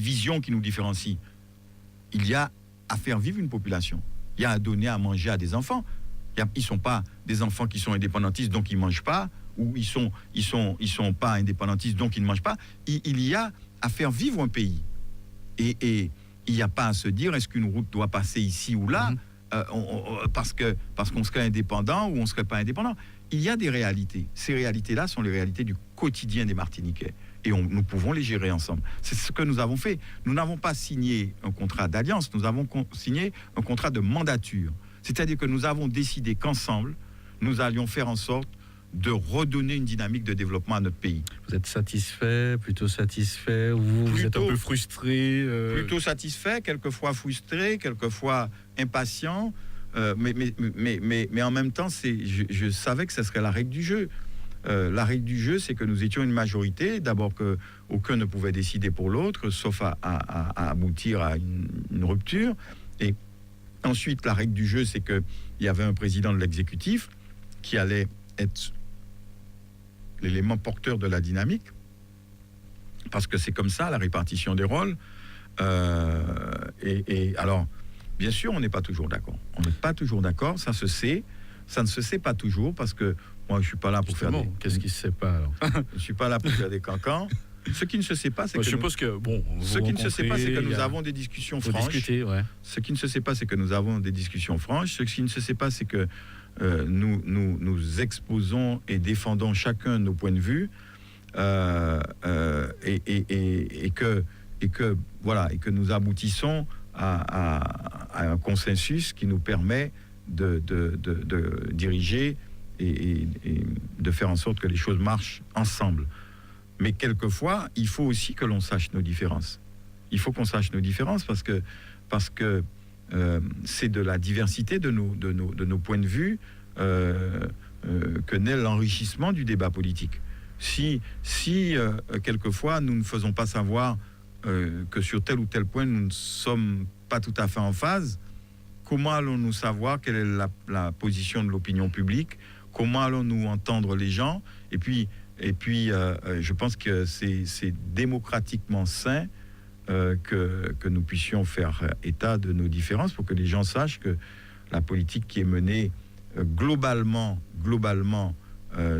[SPEAKER 2] vision qui nous différencie, il y a à faire vivre une population. Il y a à donner à manger à des enfants. Ils ne sont pas des enfants qui sont indépendantistes, donc ils ne mangent pas, ou ils sont pas indépendantistes, donc ils ne mangent pas. Il y a à faire vivre un pays. Et il n'y a pas à se dire, est-ce qu'une route doit passer ici ou là, parce qu'on serait indépendant ou on ne serait pas indépendant. Il y a des réalités. Ces réalités-là sont les réalités du quotidien des Martiniquais. Et nous pouvons les gérer ensemble. C'est ce que nous avons fait. Nous n'avons pas signé un contrat d'alliance, nous avons signé un contrat de mandature. C'est-à-dire que nous avons décidé qu'ensemble, nous allions faire en sorte de redonner une dynamique de développement à notre pays.
[SPEAKER 3] Vous êtes satisfait, plutôt satisfait, ou vous êtes un peu frustré
[SPEAKER 2] Plutôt satisfait, quelquefois frustré, quelquefois impatient, mais en même temps, je savais que ce serait la règle du jeu. La règle du jeu, c'est que nous étions une majorité, d'abord qu'aucun ne pouvait décider pour l'autre, sauf à aboutir à une rupture, et ensuite, la règle du jeu, c'est qu'il y avait un président de l'exécutif qui allait être l'élément porteur de la dynamique, parce que c'est comme ça la répartition des rôles. Et alors, bien sûr, on n'est pas toujours d'accord. Ça se sait. Ça ne se sait pas toujours, parce que moi, je suis pas là pour faire des...
[SPEAKER 3] Qu'est-ce qui se sait pas alors?
[SPEAKER 2] Je suis pas là pour faire des cancans. Ce qui ne se sait pas, c'est que...
[SPEAKER 3] Je suppose que...
[SPEAKER 2] Ce qui ne se sait pas, c'est que nous avons des discussions franches. Ce qui ne se sait pas, c'est que nous avons des discussions franches. Ce qui ne se sait pas, c'est que nous exposons et défendons chacun nos points de vue et que nous aboutissons à un consensus qui nous permet de diriger et de faire en sorte que les choses marchent ensemble. Mais quelquefois, il faut aussi que l'on sache nos différences. Il faut qu'on sache nos différences parce que c'est de la diversité de nos points de vue que naît l'enrichissement du débat politique. Si quelquefois nous ne faisons pas savoir que sur tel ou tel point nous ne sommes pas tout à fait en phase, comment allons-nous savoir quelle est la position de l'opinion publique? Comment allons-nous entendre les gens? Et puis, je pense que c'est démocratiquement sain que nous puissions faire état de nos différences pour que les gens sachent que la politique qui est menée globalement,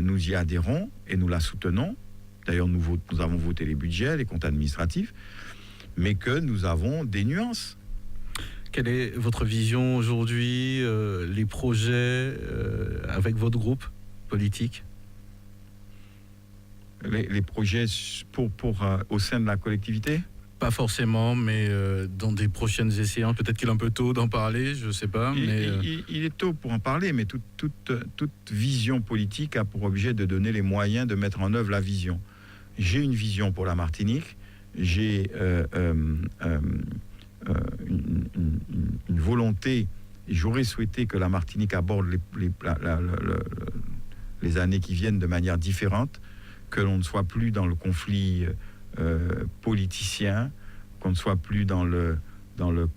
[SPEAKER 2] nous y adhérons et nous la soutenons. D'ailleurs, nous avons voté les budgets, les comptes administratifs, mais que nous avons des nuances.
[SPEAKER 3] Quelle est votre vision aujourd'hui, les projets avec votre groupe politique?
[SPEAKER 2] Les projets au sein de la collectivité?
[SPEAKER 3] Pas forcément, mais dans des prochaines échéances, peut-être qu'il est un peu tôt d'en parler, je ne sais pas.
[SPEAKER 2] Il est tôt pour en parler, mais toute vision politique a pour objet de donner les moyens de mettre en œuvre la vision. J'ai une vision pour la Martinique, j'ai une volonté, et j'aurais souhaité que la Martinique aborde les années qui viennent de manière différente, que l'on ne soit plus dans le conflit politicien, qu'on ne soit plus dans le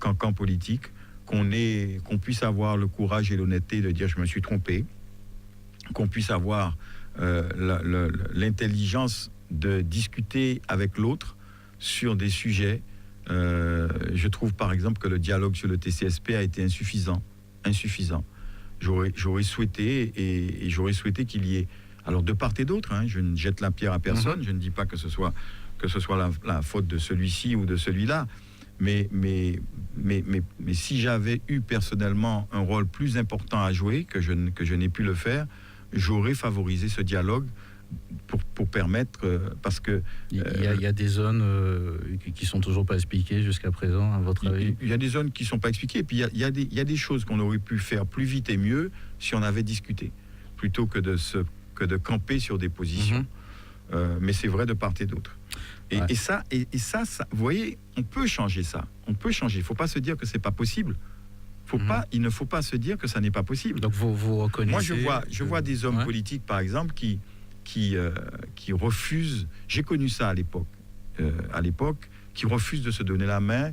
[SPEAKER 2] cancan politique, qu'on puisse avoir le courage et l'honnêteté de dire je me suis trompé, qu'on puisse avoir l'intelligence de discuter avec l'autre sur des sujets. Je trouve par exemple que le dialogue sur le TCSP a été insuffisant. J'aurais souhaité et j'aurais souhaité qu'il y ait, alors de part et d'autre, je ne jette la pierre à personne, je ne dis pas que ce soit la faute de celui-ci ou de celui-là, mais si j'avais eu personnellement un rôle plus important à jouer, que je n'ai pu le faire, j'aurais favorisé ce dialogue pour permettre, parce que...
[SPEAKER 3] Il y a des zones qui sont toujours pas expliquées jusqu'à présent, à votre avis?
[SPEAKER 2] Il y a des zones qui sont pas expliquées, et puis il y a des choses qu'on aurait pu faire plus vite et mieux si on avait discuté, plutôt que de camper sur des positions. Mais c'est vrai de part et d'autre. Et ça, vous voyez, on peut changer ça. On peut changer. Il ne faut pas se dire que c'est pas possible. Il ne faut pas se dire que ça n'est pas possible.
[SPEAKER 3] Donc vous reconnaissez...
[SPEAKER 2] Moi, je vois des hommes politiques, par exemple, qui refusent. J'ai connu ça à l'époque. Qui refusent de se donner la main.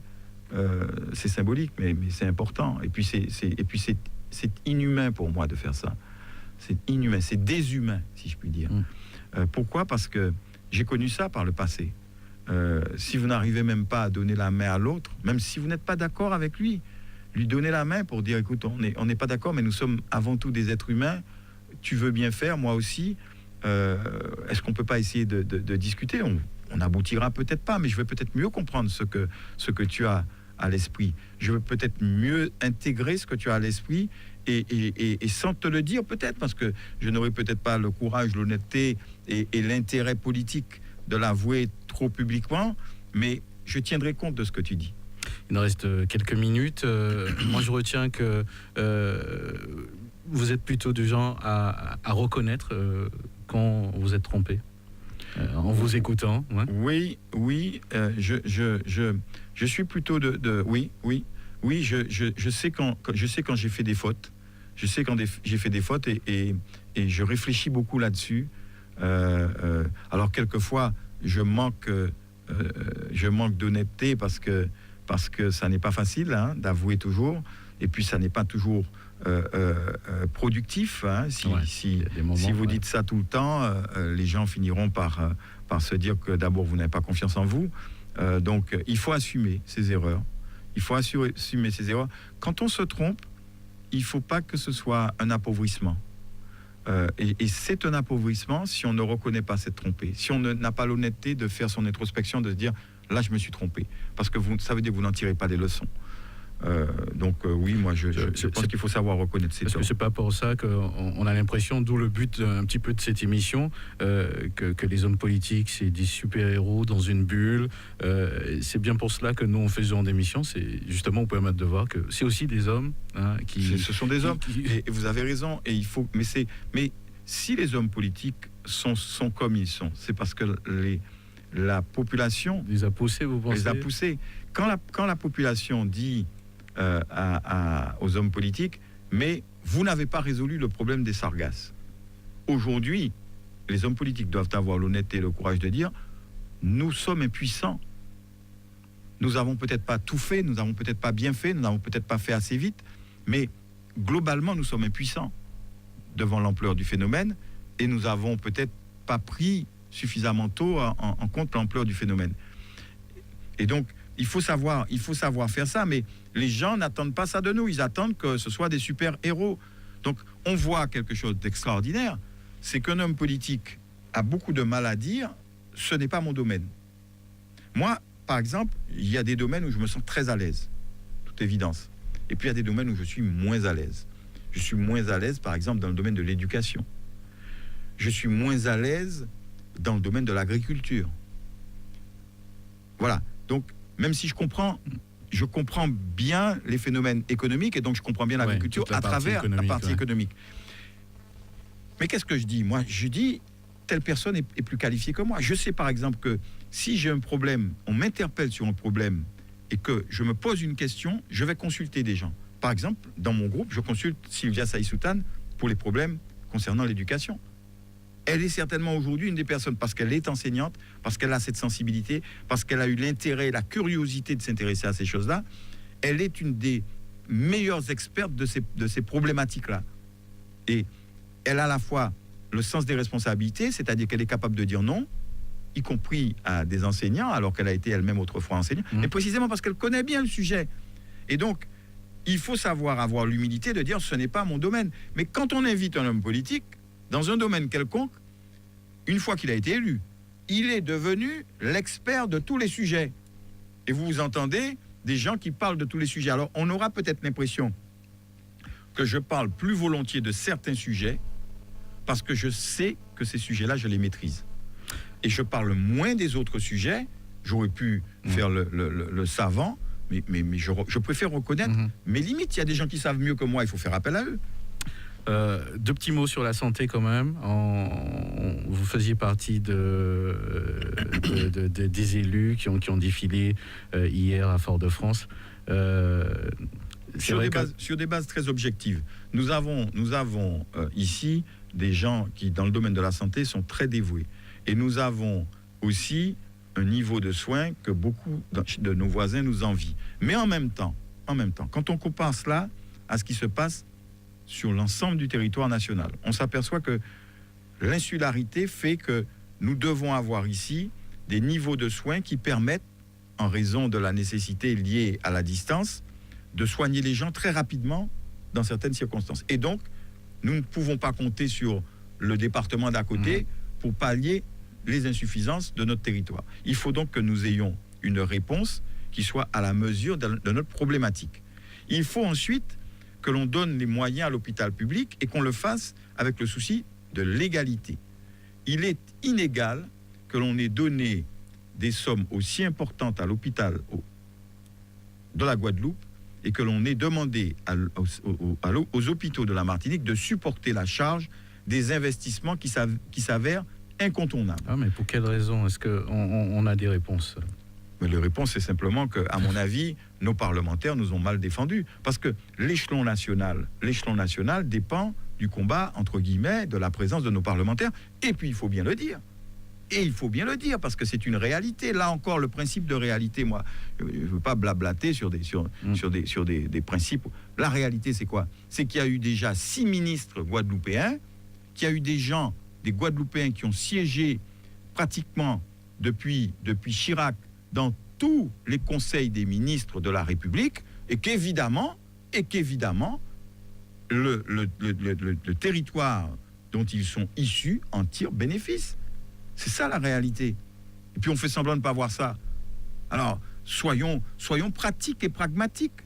[SPEAKER 2] C'est symbolique, mais c'est important. Et puis c'est inhumain pour moi de faire ça. C'est inhumain, c'est déshumain, si je puis dire. Pourquoi? Parce que j'ai connu ça par le passé. Si vous n'arrivez même pas à donner la main à l'autre, même si vous n'êtes pas d'accord avec lui donner la main pour dire, écoute, on n'est pas d'accord, mais nous sommes avant tout des êtres humains, tu veux bien faire, moi aussi, est-ce qu'on ne peut pas essayer de discuter? On n'aboutira peut-être pas, mais je vais peut-être mieux comprendre ce que tu as à l'esprit. Je veux peut-être mieux intégrer ce que tu as à l'esprit et sans te le dire peut-être, parce que je n'aurai peut-être pas le courage, l'honnêteté et l'intérêt politique de l'avouer trop publiquement, mais je tiendrai compte de ce que tu dis.
[SPEAKER 3] Il nous reste quelques minutes. Moi, je retiens que vous êtes plutôt du genre à reconnaître quand vous êtes trompé, en vous écoutant. Ouais.
[SPEAKER 2] Oui. Je suis plutôt oui. Je sais quand j'ai fait des fautes. Je sais quand j'ai fait des fautes et je réfléchis beaucoup là-dessus. Alors quelquefois, je manque d'honnêteté parce que ça n'est pas facile d'avouer toujours, et puis ça n'est pas toujours productif. Si vous dites ça tout le temps, les gens finiront par se dire que d'abord vous n'avez pas confiance en vous. Donc il faut assumer ses erreurs. Quand on se trompe, il ne faut pas que ce soit un appauvrissement. Et c'est un appauvrissement si on ne reconnaît pas s'être trompé, si on n'a pas l'honnêteté de faire son introspection, de se dire là je me suis trompé, parce que ça veut dire que vous n'en tirez pas des leçons. Oui, moi je pense qu'il faut savoir reconnaître ces torts.
[SPEAKER 3] Parce que c'est pas pour ça qu'on a l'impression, d'où le but un petit peu de cette émission, que les hommes politiques c'est des super-héros dans une bulle. C'est bien pour cela que nous on fait ce genre d'émission, c'est justement pour permettre de voir que c'est aussi des hommes
[SPEAKER 2] ce sont des hommes. Et vous avez raison. Et il faut. Mais si les hommes politiques sont comme ils sont, c'est parce que la population
[SPEAKER 3] les a poussés. Vous pensez?
[SPEAKER 2] Les a poussés. Quand la population dit aux hommes politiques, mais vous n'avez pas résolu le problème des sargasses. Aujourd'hui, les hommes politiques doivent avoir l'honnêteté et le courage de dire, nous sommes impuissants. Nous n'avons peut-être pas tout fait, nous n'avons peut-être pas bien fait, nous n'avons peut-être pas fait assez vite, mais globalement, nous sommes impuissants devant l'ampleur du phénomène et nous n'avons peut-être pas pris suffisamment tôt en compte l'ampleur du phénomène. Et donc, il faut savoir faire ça, mais les gens n'attendent pas ça de nous. Ils attendent que ce soit des super-héros. Donc, on voit quelque chose d'extraordinaire. C'est qu'un homme politique a beaucoup de mal à dire « ce n'est pas mon domaine ». Moi, par exemple, il y a des domaines où je me sens très à l'aise, toute évidence. Et puis, il y a des domaines où je suis moins à l'aise. Je suis moins à l'aise, par exemple, dans le domaine de l'éducation. Je suis moins à l'aise dans le domaine de l'agriculture. Voilà. Donc, même si je comprends bien les phénomènes économiques et donc je comprends bien l'agriculture à travers la partie économique. Mais qu'est-ce que je dis? Moi, je dis, telle personne est plus qualifiée que moi. Je sais par exemple que si j'ai un problème, on m'interpelle sur un problème et que je me pose une question, je vais consulter des gens. Par exemple, dans mon groupe, je consulte Sylvia Saïsoutane pour les problèmes concernant l'éducation. Elle est certainement aujourd'hui une des personnes, parce qu'elle est enseignante, parce qu'elle a cette sensibilité, parce qu'elle a eu l'intérêt, la curiosité de s'intéresser à ces choses-là, elle est une des meilleures expertes de ces problématiques-là. Et elle a à la fois le sens des responsabilités, c'est-à-dire qu'elle est capable de dire non, y compris à des enseignants, alors qu'elle a été elle-même autrefois enseignante, mais précisément parce qu'elle connaît bien le sujet. Et donc, il faut savoir avoir l'humilité de dire « ce n'est pas mon domaine ». Mais quand on invite un homme politique, dans un domaine quelconque, une fois qu'il a été élu, il est devenu l'expert de tous les sujets. Et vous entendez des gens qui parlent de tous les sujets. Alors, on aura peut-être l'impression que je parle plus volontiers de certains sujets parce que je sais que ces sujets-là, je les maîtrise. Et je parle moins des autres sujets. J'aurais pu faire le savant, mais je préfère reconnaître mes limites. Il y a des gens qui savent mieux que moi, il faut faire appel à eux.
[SPEAKER 3] Deux petits mots sur la santé quand même. Vous faisiez partie des élus qui ont défilé hier à Fort-de-France.
[SPEAKER 2] Sur des bases très objectives. Nous avons ici des gens qui, dans le domaine de la santé, sont très dévoués. Et nous avons aussi un niveau de soins que beaucoup de nos voisins nous envient. Mais en même temps, quand on compare cela à ce qui se passe sur l'ensemble du territoire national, on s'aperçoit que l'insularité fait que nous devons avoir ici des niveaux de soins qui permettent, en raison de la nécessité liée à la distance, de soigner les gens très rapidement dans certaines circonstances. Et donc, nous ne pouvons pas compter sur le département d'à côté pour pallier les insuffisances de notre territoire. Il faut donc que nous ayons une réponse qui soit à la mesure de notre problématique. Il faut ensuite que l'on donne les moyens à l'hôpital public et qu'on le fasse avec le souci de l'égalité. Il est inégal que l'on ait donné des sommes aussi importantes à l'hôpital de la Guadeloupe et que l'on ait demandé aux hôpitaux de la Martinique de supporter la charge des investissements qui s'avèrent incontournables.
[SPEAKER 3] Ah, mais pour quelle raison? Est-ce qu'on a des réponses?
[SPEAKER 2] Mais la réponse, c'est simplement que, à mon avis, nos parlementaires nous ont mal défendus. Parce que l'échelon national dépend du combat, entre guillemets, de la présence de nos parlementaires. Et puis, il faut bien le dire. Et il faut bien le dire, parce que c'est une réalité. Là encore, le principe de réalité, moi, je ne veux pas blablater sur des principes. La réalité, c'est quoi? C'est qu'il y a eu déjà 6 ministres guadeloupéens, qu'il y a eu des Guadeloupéens qui ont siégé pratiquement depuis Chirac dans tous les conseils des ministres de la République, et qu'évidemment, le territoire dont ils sont issus en tire bénéfice. C'est ça la réalité. Et puis on fait semblant de ne pas voir ça. Alors, soyons pratiques et pragmatiques.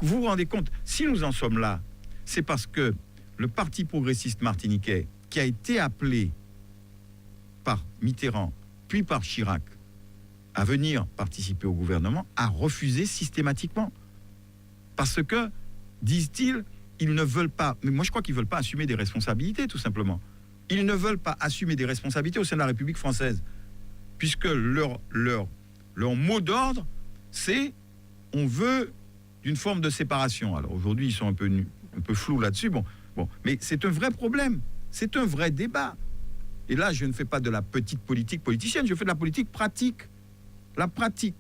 [SPEAKER 2] vous vous rendez compte, si nous en sommes là, c'est parce que le Parti progressiste martiniquais, qui a été appelé par Mitterrand, puis par Chirac, à venir participer au gouvernement, a refusé systématiquement. Parce que, disent-ils, ils ne veulent pas, mais moi je crois qu'ils ne veulent pas assumer des responsabilités, tout simplement. Ils ne veulent pas assumer des responsabilités au sein de la République française, puisque leur mot d'ordre, c'est on veut d'une forme de séparation. Alors aujourd'hui, ils sont un peu flous là-dessus, bon, mais c'est un vrai problème, c'est un vrai débat. Et là, je ne fais pas de la petite politique politicienne, je fais de la politique pratique. La pratique,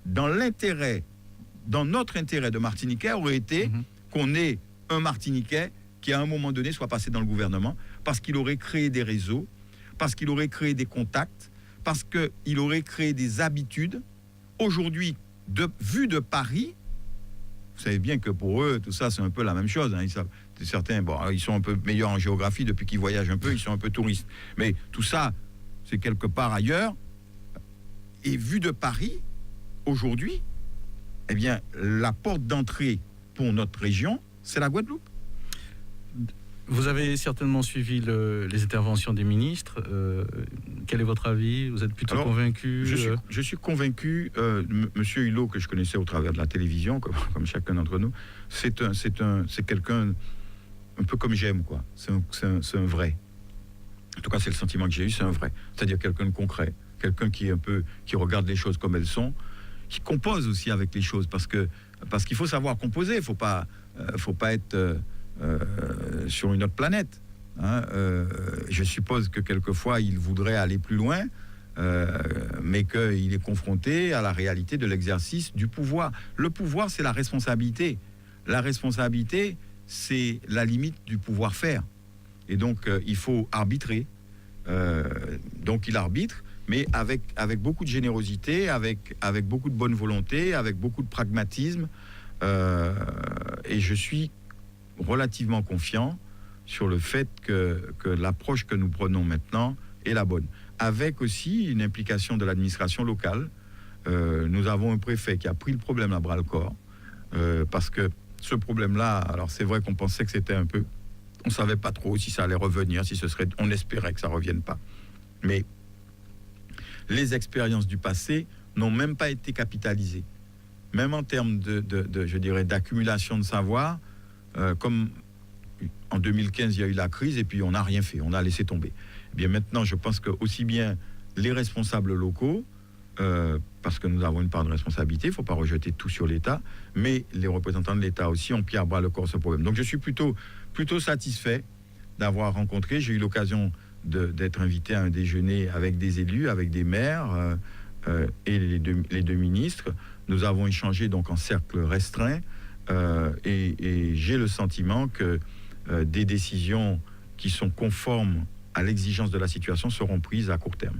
[SPEAKER 2] dans notre intérêt de Martiniquais, aurait été qu'on ait un Martiniquais qui, à un moment donné, soit passé dans le gouvernement, parce qu'il aurait créé des réseaux, parce qu'il aurait créé des contacts, parce qu'il aurait créé des habitudes. Aujourd'hui, vu de Paris, vous savez bien que pour eux, tout ça, c'est un peu la même chose. Ils savent, certains, ils sont un peu meilleurs en géographie depuis qu'ils voyagent un peu, ils sont un peu touristes. Mais tout ça, c'est quelque part ailleurs. Et vu de Paris, aujourd'hui, eh bien, la porte d'entrée pour notre région, c'est la Guadeloupe.
[SPEAKER 3] Vous avez certainement suivi les interventions des ministres. Quel est votre avis? Vous êtes plutôt convaincu?
[SPEAKER 2] Je suis convaincu. Monsieur Hulot, que je connaissais au travers de la télévision, comme chacun d'entre nous, c'est quelqu'un un peu comme j'aime, quoi. C'est un vrai. En tout cas, c'est le sentiment que j'ai eu, c'est un vrai. C'est-à-dire quelqu'un de concret, quelqu'un qui regarde les choses comme elles sont, qui compose aussi avec les choses, parce qu'il faut savoir composer. Faut pas être sur une autre planète. Je suppose que quelquefois il voudrait aller plus loin, mais qu'il est confronté à la réalité de l'exercice du pouvoir. Le pouvoir, c'est la responsabilité. La responsabilité, c'est la limite du pouvoir faire. Et donc, il faut arbitrer. Donc, il arbitre, mais avec beaucoup de générosité, avec beaucoup de bonne volonté, avec beaucoup de pragmatisme. Et je suis relativement confiant sur le fait que l'approche que nous prenons maintenant est la bonne. Avec aussi une implication de l'administration locale. Nous avons un préfet qui a pris le problème à bras-le-corps, parce que ce problème-là, alors c'est vrai qu'on pensait que c'était un peu... On ne savait pas trop si ça allait revenir, on espérait que ça ne revienne pas. Mais les expériences du passé n'ont même pas été capitalisées. Même en termes je dirais, d'accumulation de savoir, comme en 2015, il y a eu la crise et puis on n'a rien fait, on a laissé tomber. Eh bien maintenant, je pense que aussi bien les responsables locaux, parce que nous avons une part de responsabilité, il ne faut pas rejeter tout sur l'État, mais les représentants de l'État aussi ont pris à bras le corps ce problème. Donc je suis plutôt satisfait d'avoir rencontré. J'ai eu l'occasion d'être invité à un déjeuner avec des élus, avec des maires et les deux ministres. Nous avons échangé donc en cercle restreint. Et j'ai le sentiment que des décisions qui sont conformes à l'exigence de la situation seront prises à court terme.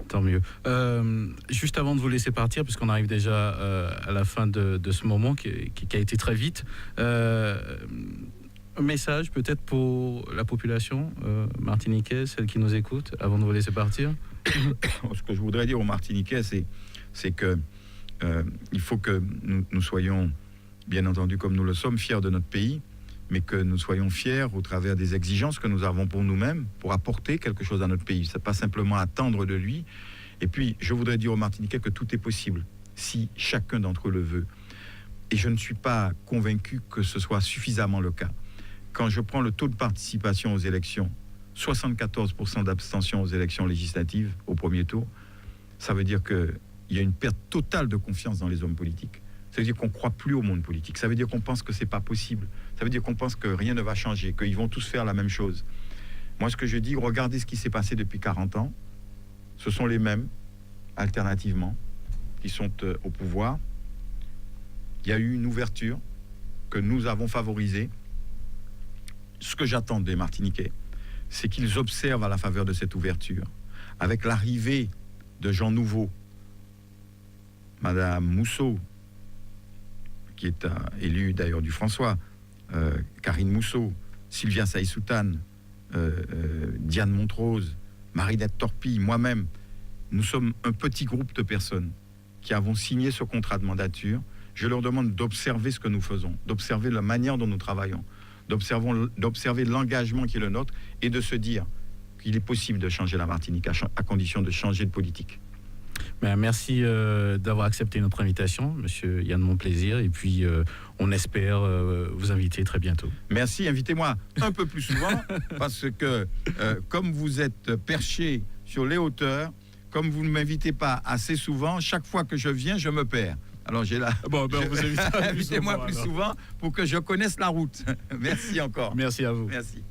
[SPEAKER 3] Tant mieux. Juste avant de vous laisser partir, puisqu'on arrive déjà à la fin de ce moment qui a été très vite, un message peut-être pour la population martiniquaise, celle qui nous écoute, avant de vous laisser partir.
[SPEAKER 2] Ce que je voudrais dire aux Martiniquais, c'est que il faut que nous soyons, bien entendu, comme nous le sommes, fiers de notre pays, mais que nous soyons fiers au travers des exigences que nous avons pour nous-mêmes, pour apporter quelque chose à notre pays. C'est pas simplement attendre de lui. Et puis, je voudrais dire aux Martiniquais que tout est possible, si chacun d'entre eux le veut. Et je ne suis pas convaincu que ce soit suffisamment le cas. Quand je prends le taux de participation aux élections, 74% d'abstention aux élections législatives au premier tour, ça veut dire qu'il y a une perte totale de confiance dans les hommes politiques. Ça veut dire qu'on ne croit plus au monde politique. Ça veut dire qu'on pense que ce n'est pas possible. Ça veut dire qu'on pense que rien ne va changer, qu'ils vont tous faire la même chose. Moi, ce que je dis, regardez ce qui s'est passé depuis 40 ans. Ce sont les mêmes, alternativement, qui sont au pouvoir. Il y a eu une ouverture que nous avons favorisée. Ce que j'attends des Martiniquais, c'est qu'ils observent à la faveur de cette ouverture, avec l'arrivée de gens nouveaux, Madame Mousseau, qui est élue d'ailleurs du François, Karine Mousseau, Sylvia Saïsoutane, Diane Montrose, Marinette Torpille, moi-même, nous sommes un petit groupe de personnes qui avons signé ce contrat de mandature je leur demande d'observer ce que nous faisons, d'observer la manière dont nous travaillons, d'observer l'engagement qui est le nôtre et de se dire qu'il est possible de changer la Martinique à condition de changer de politique.
[SPEAKER 3] Merci d'avoir accepté notre invitation, Monsieur Yann Monplaisir, et puis on espère vous inviter très bientôt.
[SPEAKER 2] Merci, invitez-moi un peu plus souvent, parce que comme vous êtes perché sur les hauteurs, comme vous ne m'invitez pas assez souvent, chaque fois que je viens, je me perds. Alors j'ai là.
[SPEAKER 3] Bon, vous
[SPEAKER 2] invitez-moi plus souvent pour que je connaisse la route. Merci encore.
[SPEAKER 3] Merci à vous.
[SPEAKER 2] Merci.